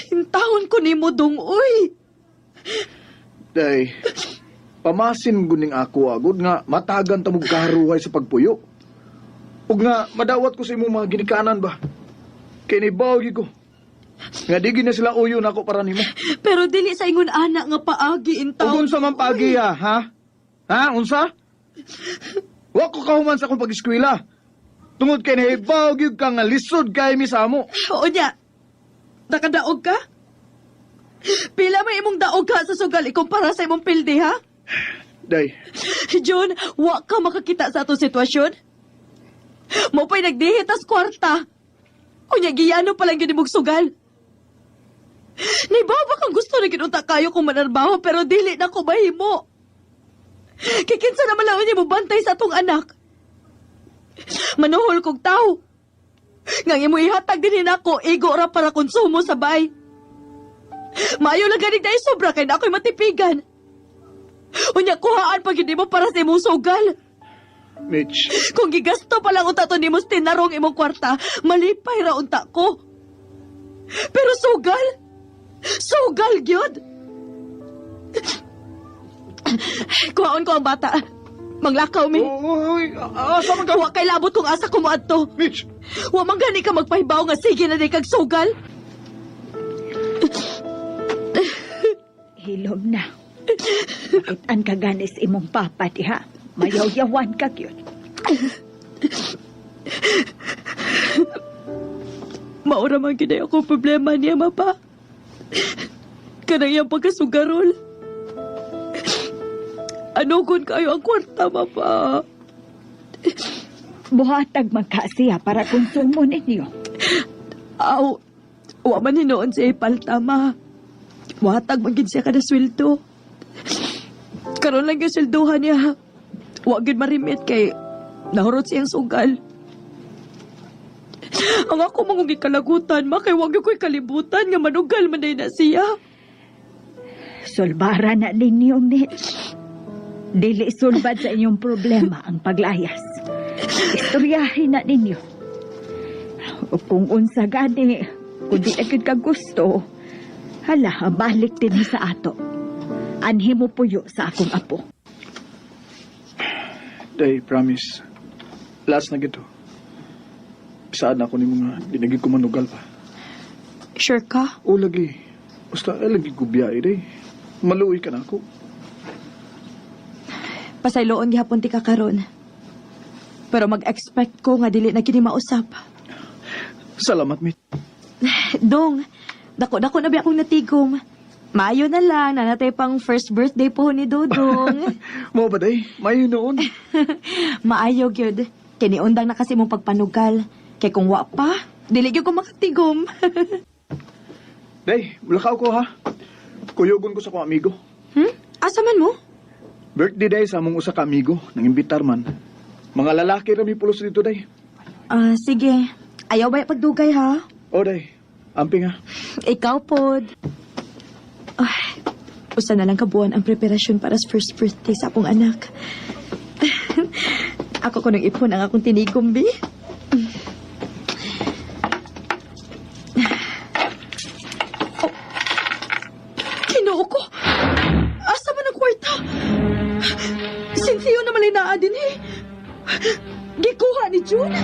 hintahon ko ni mo dong, uy. Dahil, pamasin guning ako agod nga matagan tamog kaharuhay sa pagpuyo. Ug nga, madawat ko sa imong mga ginikanan ba? Kaya nibawagi ko. Nga di na sila uyo na ako para nimo. Pero dili sa ingon anak nga paagi Ug intaw. unsa man paagi ha? Ha? Unsa? Wa ko kahuman sa akong pag-eskwela. Tungod kay nahibawagi ka nga lisod kay mi sa amo. Oo niya. Nakadaog ka? Pila may imong daog ka sa sugal ikumpara sa imong pilde, ha? Day, June, wa ka makakita sa atong sitwasyon? Mo pa'y nagdihitas kwarta. Unya, giyano palang yun imong sugal. Naibaba kang gusto na kinunta kayo kung manarbaho pero dili na ko mahimo. Kikinsa naman lang niya mo bantay sa atong anak. Manuhol kong tao. Ngang imo ihatag din ako, igo ra para konsumo sa bay. Maayo lang ganig dahil sobra kay na ako'y matipigan. Unya, kuhaan pag hindi mo para sa imong sugal. Mitch, Kung gigasto pa lang unta to ni mo tinarong imong kwarta, malipay ra unta ko. Pero sugal? Sugal gyud. Kuhaon ko ang bata. Manglakaw mi. Uy, asa man ka? Wa kay labot kung asa ko moadto. Mitch, Wa man gani ka magpahibaw nga sige na di kag sugal. Hilom na. Makitaan ka ganis imong papa diha. Mayaw-yawan ka yun. Maura man gid ako problema niya mapa. Kanang iyang pagkasugarol. Ano kun kayo ang kwarta mapa? Buhatag magkasiya para konsumo ninyo. Aw, wa man hinoon siya ipaltama. Watag magid siya kada sweldo. Karon lang yung sweldohan niya. Wa gid marimit kay nahurot siyang sugal. Ang ako mong gikalagutan, makay wag ko'y kalibutan nga manugal man na siya. Sulbara na ninyo, Mitch. Dili sulbad sa inyong problema ang paglayas. Istoryahin na ninyo. O kung unsa gani, kung di agad ka gusto, hala, balik din sa ato. Anhi mo puyo sa akong apo. Day, promise. Last na gito. Saan ako ni mga dinagig ko manugal pa. Sure ka? O lagi. Basta lagi ko biyay day. Maluoy ka na ako. Pasayloon gihapon ti ka karon. Pero mag-expect ko nga dili na kini mausap. Salamat, Mitch. Dong, dako-dako na ba akong natigom? Mayo na lang, nanatay pang first birthday po ni Dodong. Mo ba day? May noon. Maayo gyud. Kiniundang na kasi mong pagpanugal. Kay kung wa pa, dili gyud ko makatigom. Day, bulakaw ko ha. Kuyogon ko sa kong amigo. Asa man mo? Birthday day sa among usa ka amigo. Nang imbitar man. Mga lalaki rami pulos dito day. Sige. Ayaw ba pagdugay ha? O day, amping ha. Ikaw pod. Usa na lang kabuan ang preparasyon para sa first birthday sa akong anak. Ako ko nang ipon ang akong tinigom, bi. Oh. Kinuo ko. Asa man ang kwarta? Sintiyo na malinaa din eh. Gikuha ni June.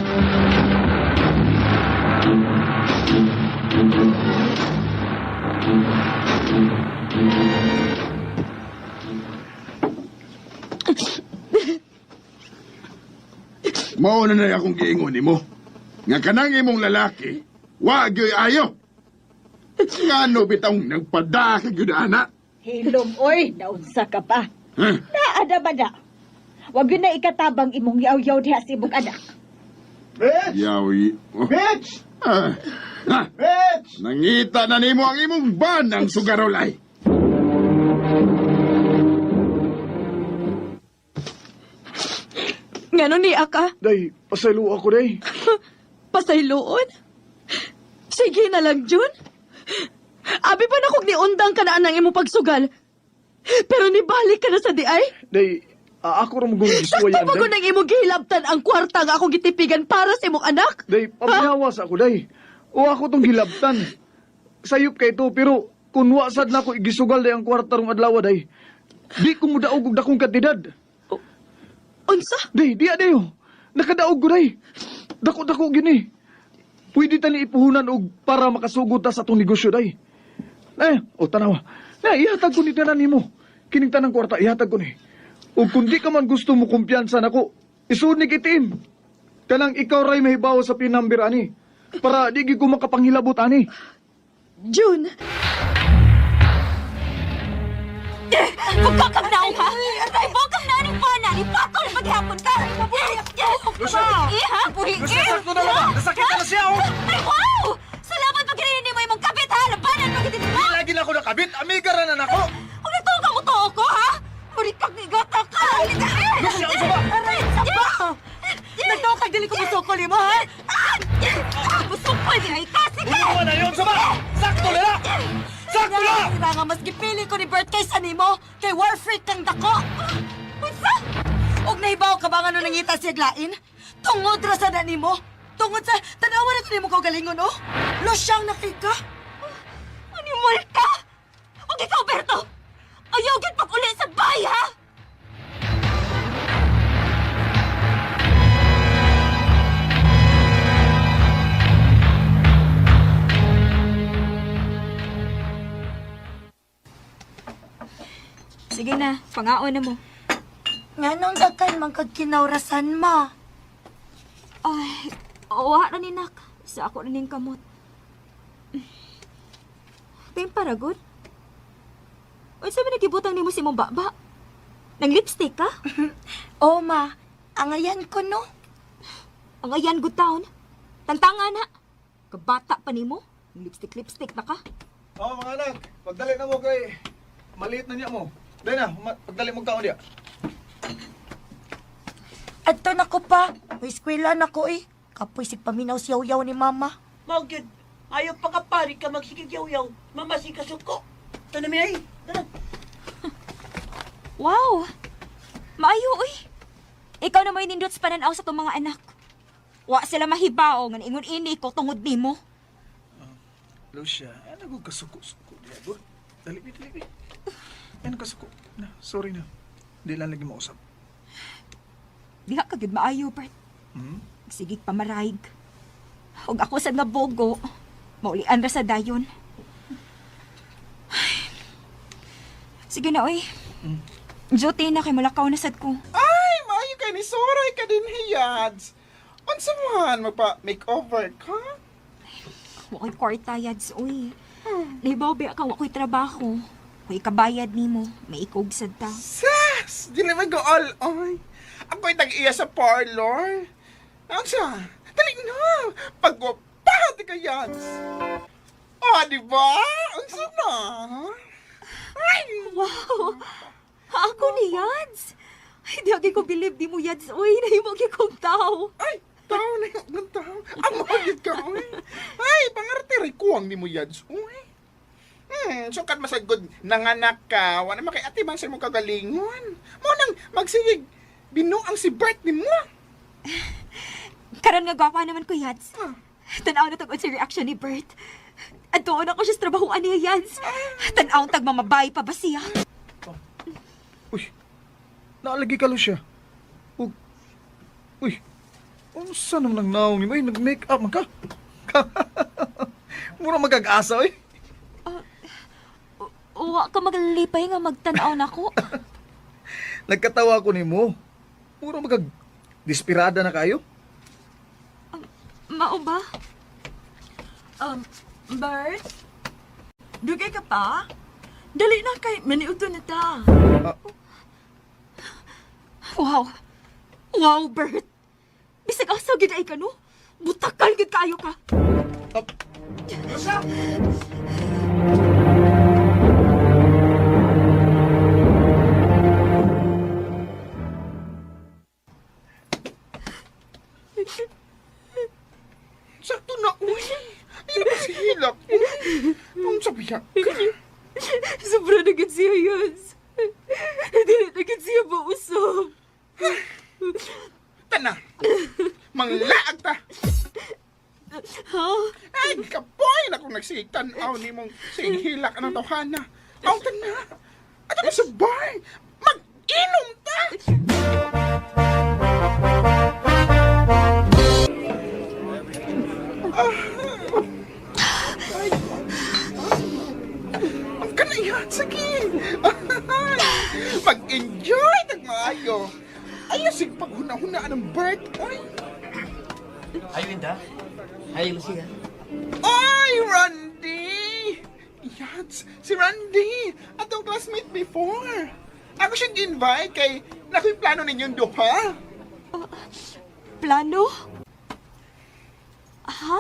Mao na akong giingon nimo. Nga kanang imong lalaki, wa gyud ayo. Ngano bitong nagpadaka gyud ana? Hilom, oy, naunsa ka pa. Huh? Naada ba na? Huwag yun na ikatabang imong yaw-yaw diha sa imong anak. Mitch! Yawi. Oh. Mitch! Nangita na nimo ang imong banang sugarolay. Ngano ni Aka? Day, pasaylo ako, day. Pasayloon? Sige na lang, Jun. Abi pa na kog niundang ka na anang imong pagsugal. Pero nibalik ka na sa di ay? Day, ako rin magulong giswayan, Pagod day. nang imong gihilabtan ang kwarta nga akong gitipigan para sa imong anak? Day, pabinawas ako, day. O ako tong hilabtan. Sayop kay to, pero kung wasad na ako igisugal day ang kwarta rong adlaw, day. Di ko mudaog og dakong kantidad. Unsa? Day, dayo. Nakadaog ko, day. Dako-dako gini. Pwede tani ipuhunan og para makasugod ta sa atong negosyo, day. Tanawa. Ihatag ko ni tanan nimo. Kining tanang kwarta, ihatag ko ni. O kung di ka man gusto mo kumpiyansa nako, isunig itim. Kanang ikaw ray mahibaw sa pinambir ani. Para di gyud ko makapanghilabot ani. Jun! Bukak na ha? Ay, bukak na ni Pana, ni Patol, maghapon ka. Nasakit ko na ba? Nasakit ka na siya, oh! Ay, wow! Salamat pag rin mo imong kapit, ha? Labanan mo kita nila. Lagi na ako nakabit, amiga ra na nako. Kung nagtuwa mo to ako, ha? Mulikak ni gata ka. Lucia, unsa ba? Aray, saba! Nagtuwa kag dili ko musukol mo, ha? Musukol di ay kasi ka! Ulo na yun, sama! Sakto na! Sakto na! Sira nga, mas gipili ko ni Bert kaysa nimo, kay war freak kang dako. Unsa? Og nahibaw ka ba nga nung nangita siya glain? Tungod ra sa nimo. Tungod sa tanawa na nimo ko galingon, oh. Losyang nakika. Animal ka! Og ikaw, Berto! Ayaw gid pag-uli sa bahay, ha? Sige na, pangaon na mo. Nganong dagkan man kag kinawrasan ma? Ay, awa na ni Nak. Sa ako na ning kamot. Ting paragod? Uy, sabi nagibutang ni mo si mong baba? Nang lipstick ka? O ma, angayan ko no. Ang ayan good town. Tantanga na. Kabata pa ni mo. Lipstick na ka. Mga anak, pagdali na mo kay maliit na niya mo. Dahil na, pagdali mo kaon niya. Adto na ko pa. May eskwela na ko eh. Kapoy sig paminaw siyaw-yaw ni mama. Magyud, ayaw pa kapari ka magsigigyaw-yaw. Mamasi ka suko. Ito na may Wow! Maayo, uy. Ikaw na may nindot sa pananaw sa itong mga anak. Wa sila mahibao nga ingon ini ko tungod nimo. Lucia, ano ko kasuko-suko niya? Dali. Ano kasuko? Na, sorry na. Hindi lang lagi mausap. Diha ka gid maayo, Bert. Sige pamarayg. Og ako sad nga bogo. Maulian ra sa dayon. Sige na, oy. Jote na kay malakaw na sad ko. Ay, maayo kay ni Soray ka din hiyads. Unsa man magpa-makeover ka? Wa ko'y kwarta yads, uy. Nahibaw ba ka wa ko'y trabaho. Ko'y kabayad nimo. May ikog sad ta. Sas! Di naman go all oy. Ako'y tag-iya sa parlor. Unsa? Dali na! Pagwapati ka yads. Di ba? Unsa na? Ay! Wow! Ako ni Yads! Ay, di ako ko believe di mo Yads. Uy, nahimog yung kong tao. Ay! Tao na yung tao. Amagid ka, uy. Ay, pangarte rekuang ni mo yads, uy. Sukat masagod nanganak ka. Wala naman kay ati man sa mong kagalingon. Mo nang magsigig. Binuang si Bert ni mo. Karon nga gwapa naman ko, Yads. Tanaw na tagod si reaction ni Bert. At doon ako siya sa trabahoan niya, Yads. Tanaw tag mamabay pa ba siya? Uy, naalagi ka, Lucia. Uy, unsa naman ang naong ni mo? Nag-make up man ka? Mura magag-asa, uy. Uwa ka maglipay nga magtanaw na ko. Nagkatawa ko ni mo. Mura magag-dispirada na kayo. Mao ba? Bert? Dugay ka pa? Dali na kay maniuto na ta. Wow! Wow, Bert! Bisag asaw gid ay ka, no? Butakal gid kayo ka! Sakto na, uy. Ay, si Hilak. Nung sabihan ka. Sobra na gid siya, Yads. Dili na gid siya mausap. Tana. Manglaag ta. Ha? Ay, kapoy na kung nagsitan-aw ni mong singhilak ang tawhana. Aw, tana. At ako sa bar. Mag-inom ta. Ang kanayan, sige. Mag-enjoy nagmaayo. Ayasig paghuna-hunaan ng bird. Ay, Ay, Winda. Ay, Lucia. Ay, Randy! Yats, si Randy! Atong classmate before. Ako siyang invite kay nako'y plano ninyong duha. Plano? Ha?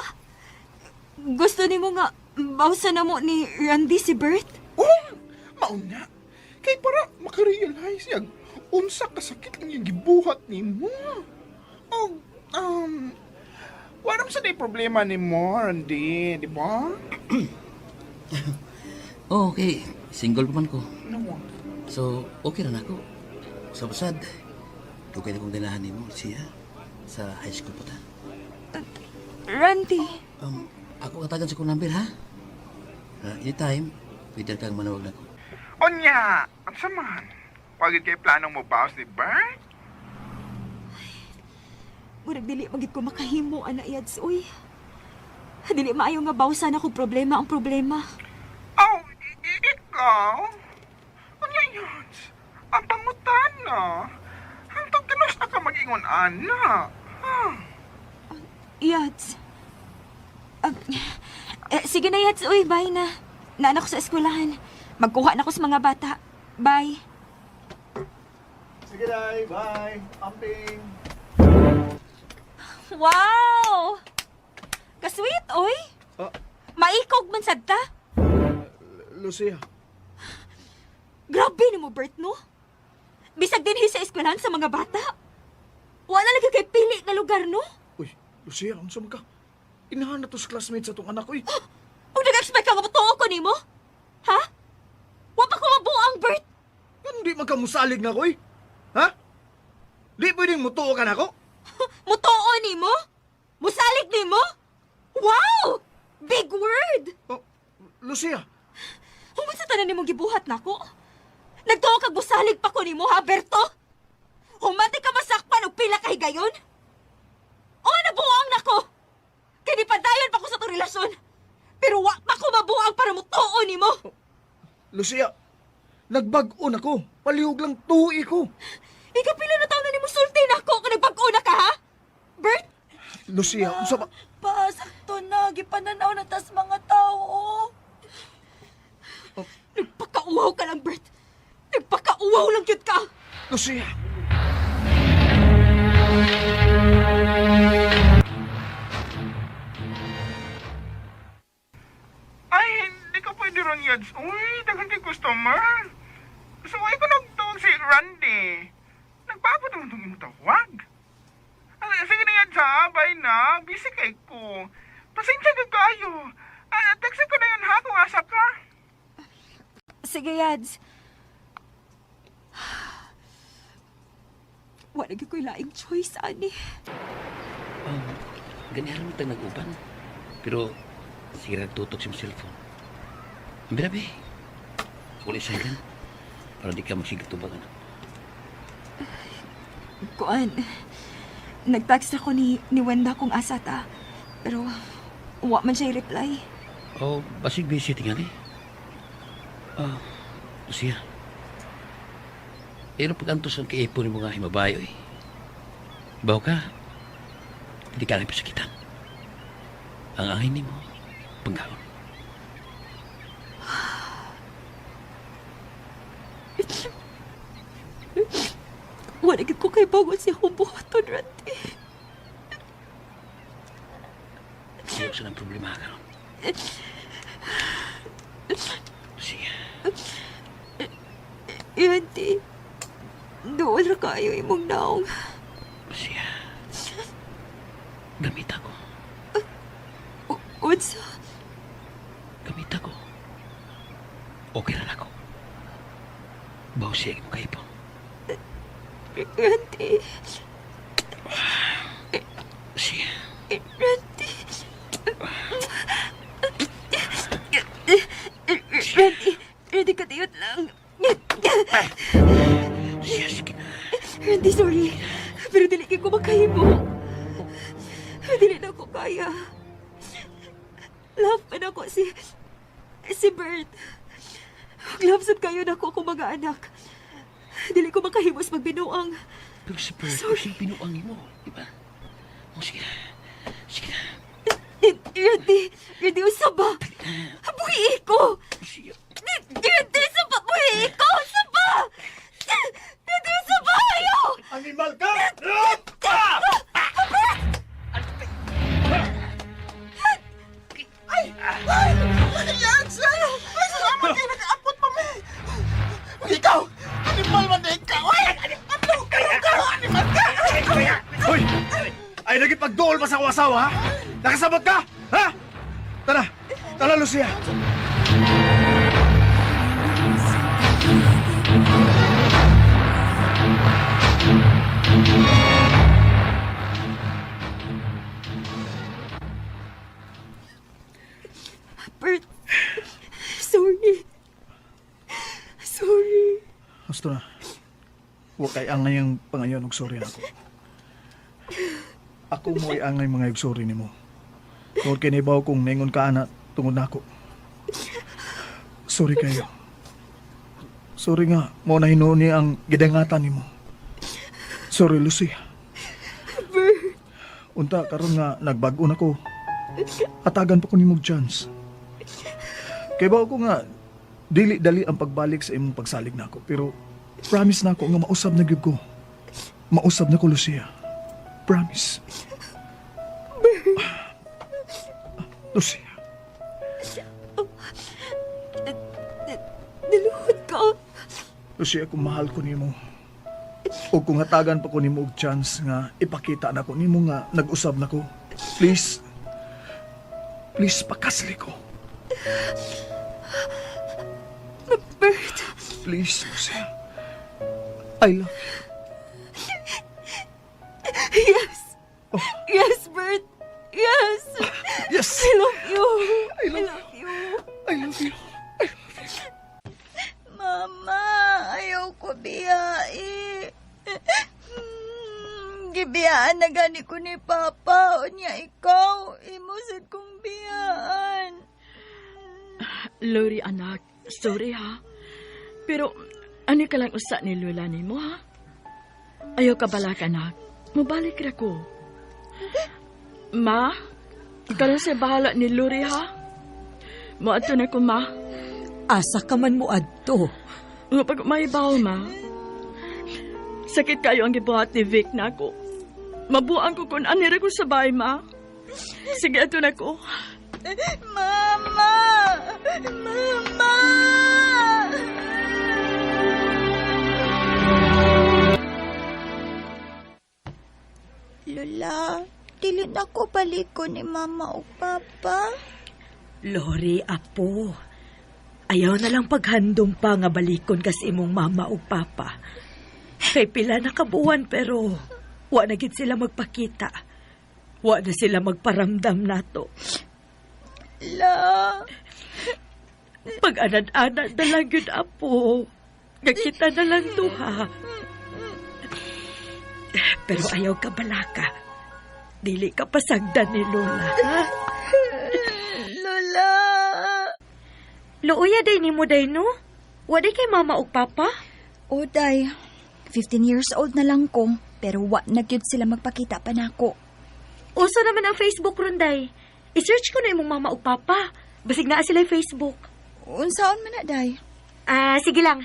Gusto ni mo nga bawsa na mo ni Randy si Bert? Oh, mauna. Kay para makarealize yung unsa kasakit ang yung gibuhat ni mo. Oh, wala sa day problema ni mo, Randy, di ba? Oh, okay. Single pa man ko. No. So, okay na ako. Sa basad, okay na kong dinahan ni mo siya sa high school pa ta. Randy, Ako katagan sa kong number, ha? Anytime, pwede kang manawag na ko. Onya, ang saman. Pagit kay planong mo bawas ni Bert? murag dili magid ko makahimo ana Yads, uy. Dili maayo nga bawsan ako problema ang problema. Oh, ikaw? Ano yun? Ang pangutan na. Hantong kinos na ka mag-ingon, ana. Yads. Sige na Yads, uy, bye na. Naanak ko sa eskwelahan. Magkuha na ko sa mga bata. Bye. Sige, Day. Bye. Amping. Wow! Kasweet, oy. Maikog man sagta. Lucia. Grabe ni mo, Bert, no? Bisag din sa eskwelahan sa mga bata. Wala lagi kay pili na lugar, no? Uy, Lucia, ano sa ka? Inahan na to sa classmates sa itong anak ko, eh. Huwag nag-expect ka nga butuo ko ni mo? Ha? Wa pa ko mabuang, Bert. Hindi magkamusalig na ko, eh. Ha? Di pwedeng mutuo ka na ko? Mutuo ni mo? Musalig ni mo? Wow! Big word! Oh, Lucia. Human sa tanan ni mong gibuhat na ko? Nagtuo kag musalig pa ko ni mo, ha, Berto? Humati ka masakpan o pila ka higayon? O, nabuang na ko! Kaya padayon pa ko sa itong relasyon. Pero wa pa ko mabuang para mutuo ni mo. Lucia, nagbag-o na ko. Palihog lang tuwi ko. Ikapila na taon na ni mo sulti na ako kung nagbag-o na ka, ha? Bert? Lucia, unsa ba? Pasakto na, gipananaw na tas mga tao. Nagpakauwaw ka lang, Bert. Nagpakauwaw lang yun ka. Lucia. Ay, hindi ka pwede ron, Yads. Uy, daghang kay customer. So, ay ko nagtawag si Randy. Nagpapot naman itong imong tawag. Sige na, Yads, ha? Bye na. Busy kay ko. Pasensya ka kayo. Textin ko na yun, ha? Kung asa ka. Sige, Yads. Wala ko'y laing choice, ani. Ganyan mo tayo nag-uban. Pero, sige nagtutok sa cellphone. Birabi. Uli sa ilan. Para di ka magsigil tubagan. Kuan, nag-text ako ni Wenda kung asa ta. Pero, wa man siya reply. Oh, basig busy tingnan eh. Lucia. Pero pag-antos ang kaipon mo nga himabayo eh. Baw ka, hindi ka rin pasakitan. Ang angin mo, pagkaon. Wala ko kay bago siya akong buhaton, Randy. sa ng problema karon. Lucia, Yanti, doon na kayo imong naong. Lucia. Gamit ako. Unsa? Gamit ako. Okay na ako. Bawa siya mo kayo po. Yanti. Lucia. Randy. Randy, katiyot lang. Randy, sorry. Pero dili ko makahimo. Dili na ko kaya. Love pa na ko si Bert. Love sad kayo na ko kung mga anak. Dili ko makahimos magbinuang. Pero si Bert, yung pinuang mo, di ba? O, sige na. Sige na. Randy, usaba. Buhi ko. Randy, usaba, buhi ko. Usaba. Randy, usaba, ayaw. Animal ka! Ay! Yan, sir! Ay, salamat kayo nag-aapot pa me! Ikaw! Animal man na ikaw! Ay! Ano ka? Animal ka! Hoy! Ay, nagipagdool pa sa kawasawa, ha? Nakasabot ka? Ha? Tara! Tara, Lucia! Bert, sorry. Sorry. Gusto na. Huwag kay angay ang pangayon og sorry ako. Ako mo ay angay mga og sorry nimo. Tungod kay nibaw kong ningon ka ana tungod nako. Sorry kayo. Sorry nga, mo na hinuon ni ang gidangatan nimo. Sorry, Lucia. Bert. Unta karon nga nagbag-o na ko. Hatagan pa ko nimog chance. Kay ba ko nga dili dali ang pagbalik sa imong pagsalig nako, pero promise na ako nga mausab na gyud ko. Mausab na ko, Lucia. Promise. Lucia. Naluhod ka. Lucia, kung mahal ko nimo. O kung hatagan pa ko nimo og chance nga ipakita na ko nimo nga nag-usab na ko. Please. Please, pakasli ko. Bert. Please, Lucia. I love you. Yes. Yes, Bert. Yes. Yes. I love you. I love you. I love you. Mama, ayaw ko biyai. Gibiyaan na gani ko ni Papa. O niya ikaw, imusad kong biyaan. Lori, anak, sorry ha. Pero, ano ka lang usa ni Lola ni mo, ha? Ayaw ka balak, anak. Mabalik na ko. Ma, ikaw lang sa bahala ni Lori, ha? Muadto na ko, ma. Asa ka man mo adto? Nga pag may bawl, ma. Sakit kayo ang gibuhat ni Vic na ako. Mabuang ko kung anira ko sa bahay, ma. Sige, ato na ko. Mama! Mama! Lola, dili na ko baliko ni Mama o Papa. Lori, apo. Ayaw na lang paghandom pa nga balikon kasi imong mama o papa. Kay pila na kabuwan pero wa na gid sila magpakita. Wa na sila magparamdam nato. La. Pag-anad-anad na lang yun, apo. Nagkita na lang duha. Pero ayaw ka balaka. Dili ka pasagdan ni Lola, ha? Lola. Luuya day ni mo day, no? Wadi kay mama o papa? O, day. 15 years old na lang ko, pero wa na gyud sila magpakita pa nako. Uso naman ang Facebook ron, day. I-search ko na imong mama o papa. Basig na sila Facebook. Unsaon man na, day? Sige lang.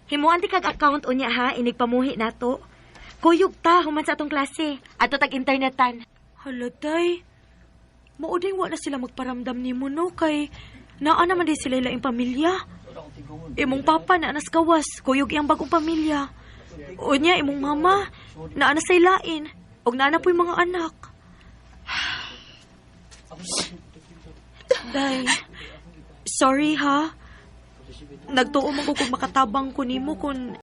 Himuan ti kag account unya ha, inigpamuhi nato. Kuyog ta, human sa atong klase. Ato tag-internetan. Hala, tay. Mao din wa na sila magparamdam nimo no kay naa naman din sila ilaing pamilya. Imong papa na anas gawas, kuyog iyang bagong pamilya. Unya imong mama na anas sa ilain og naa na po'y mga anak. Day, sorry ha. Nagtuo man ko kung makatabang ko nimo kung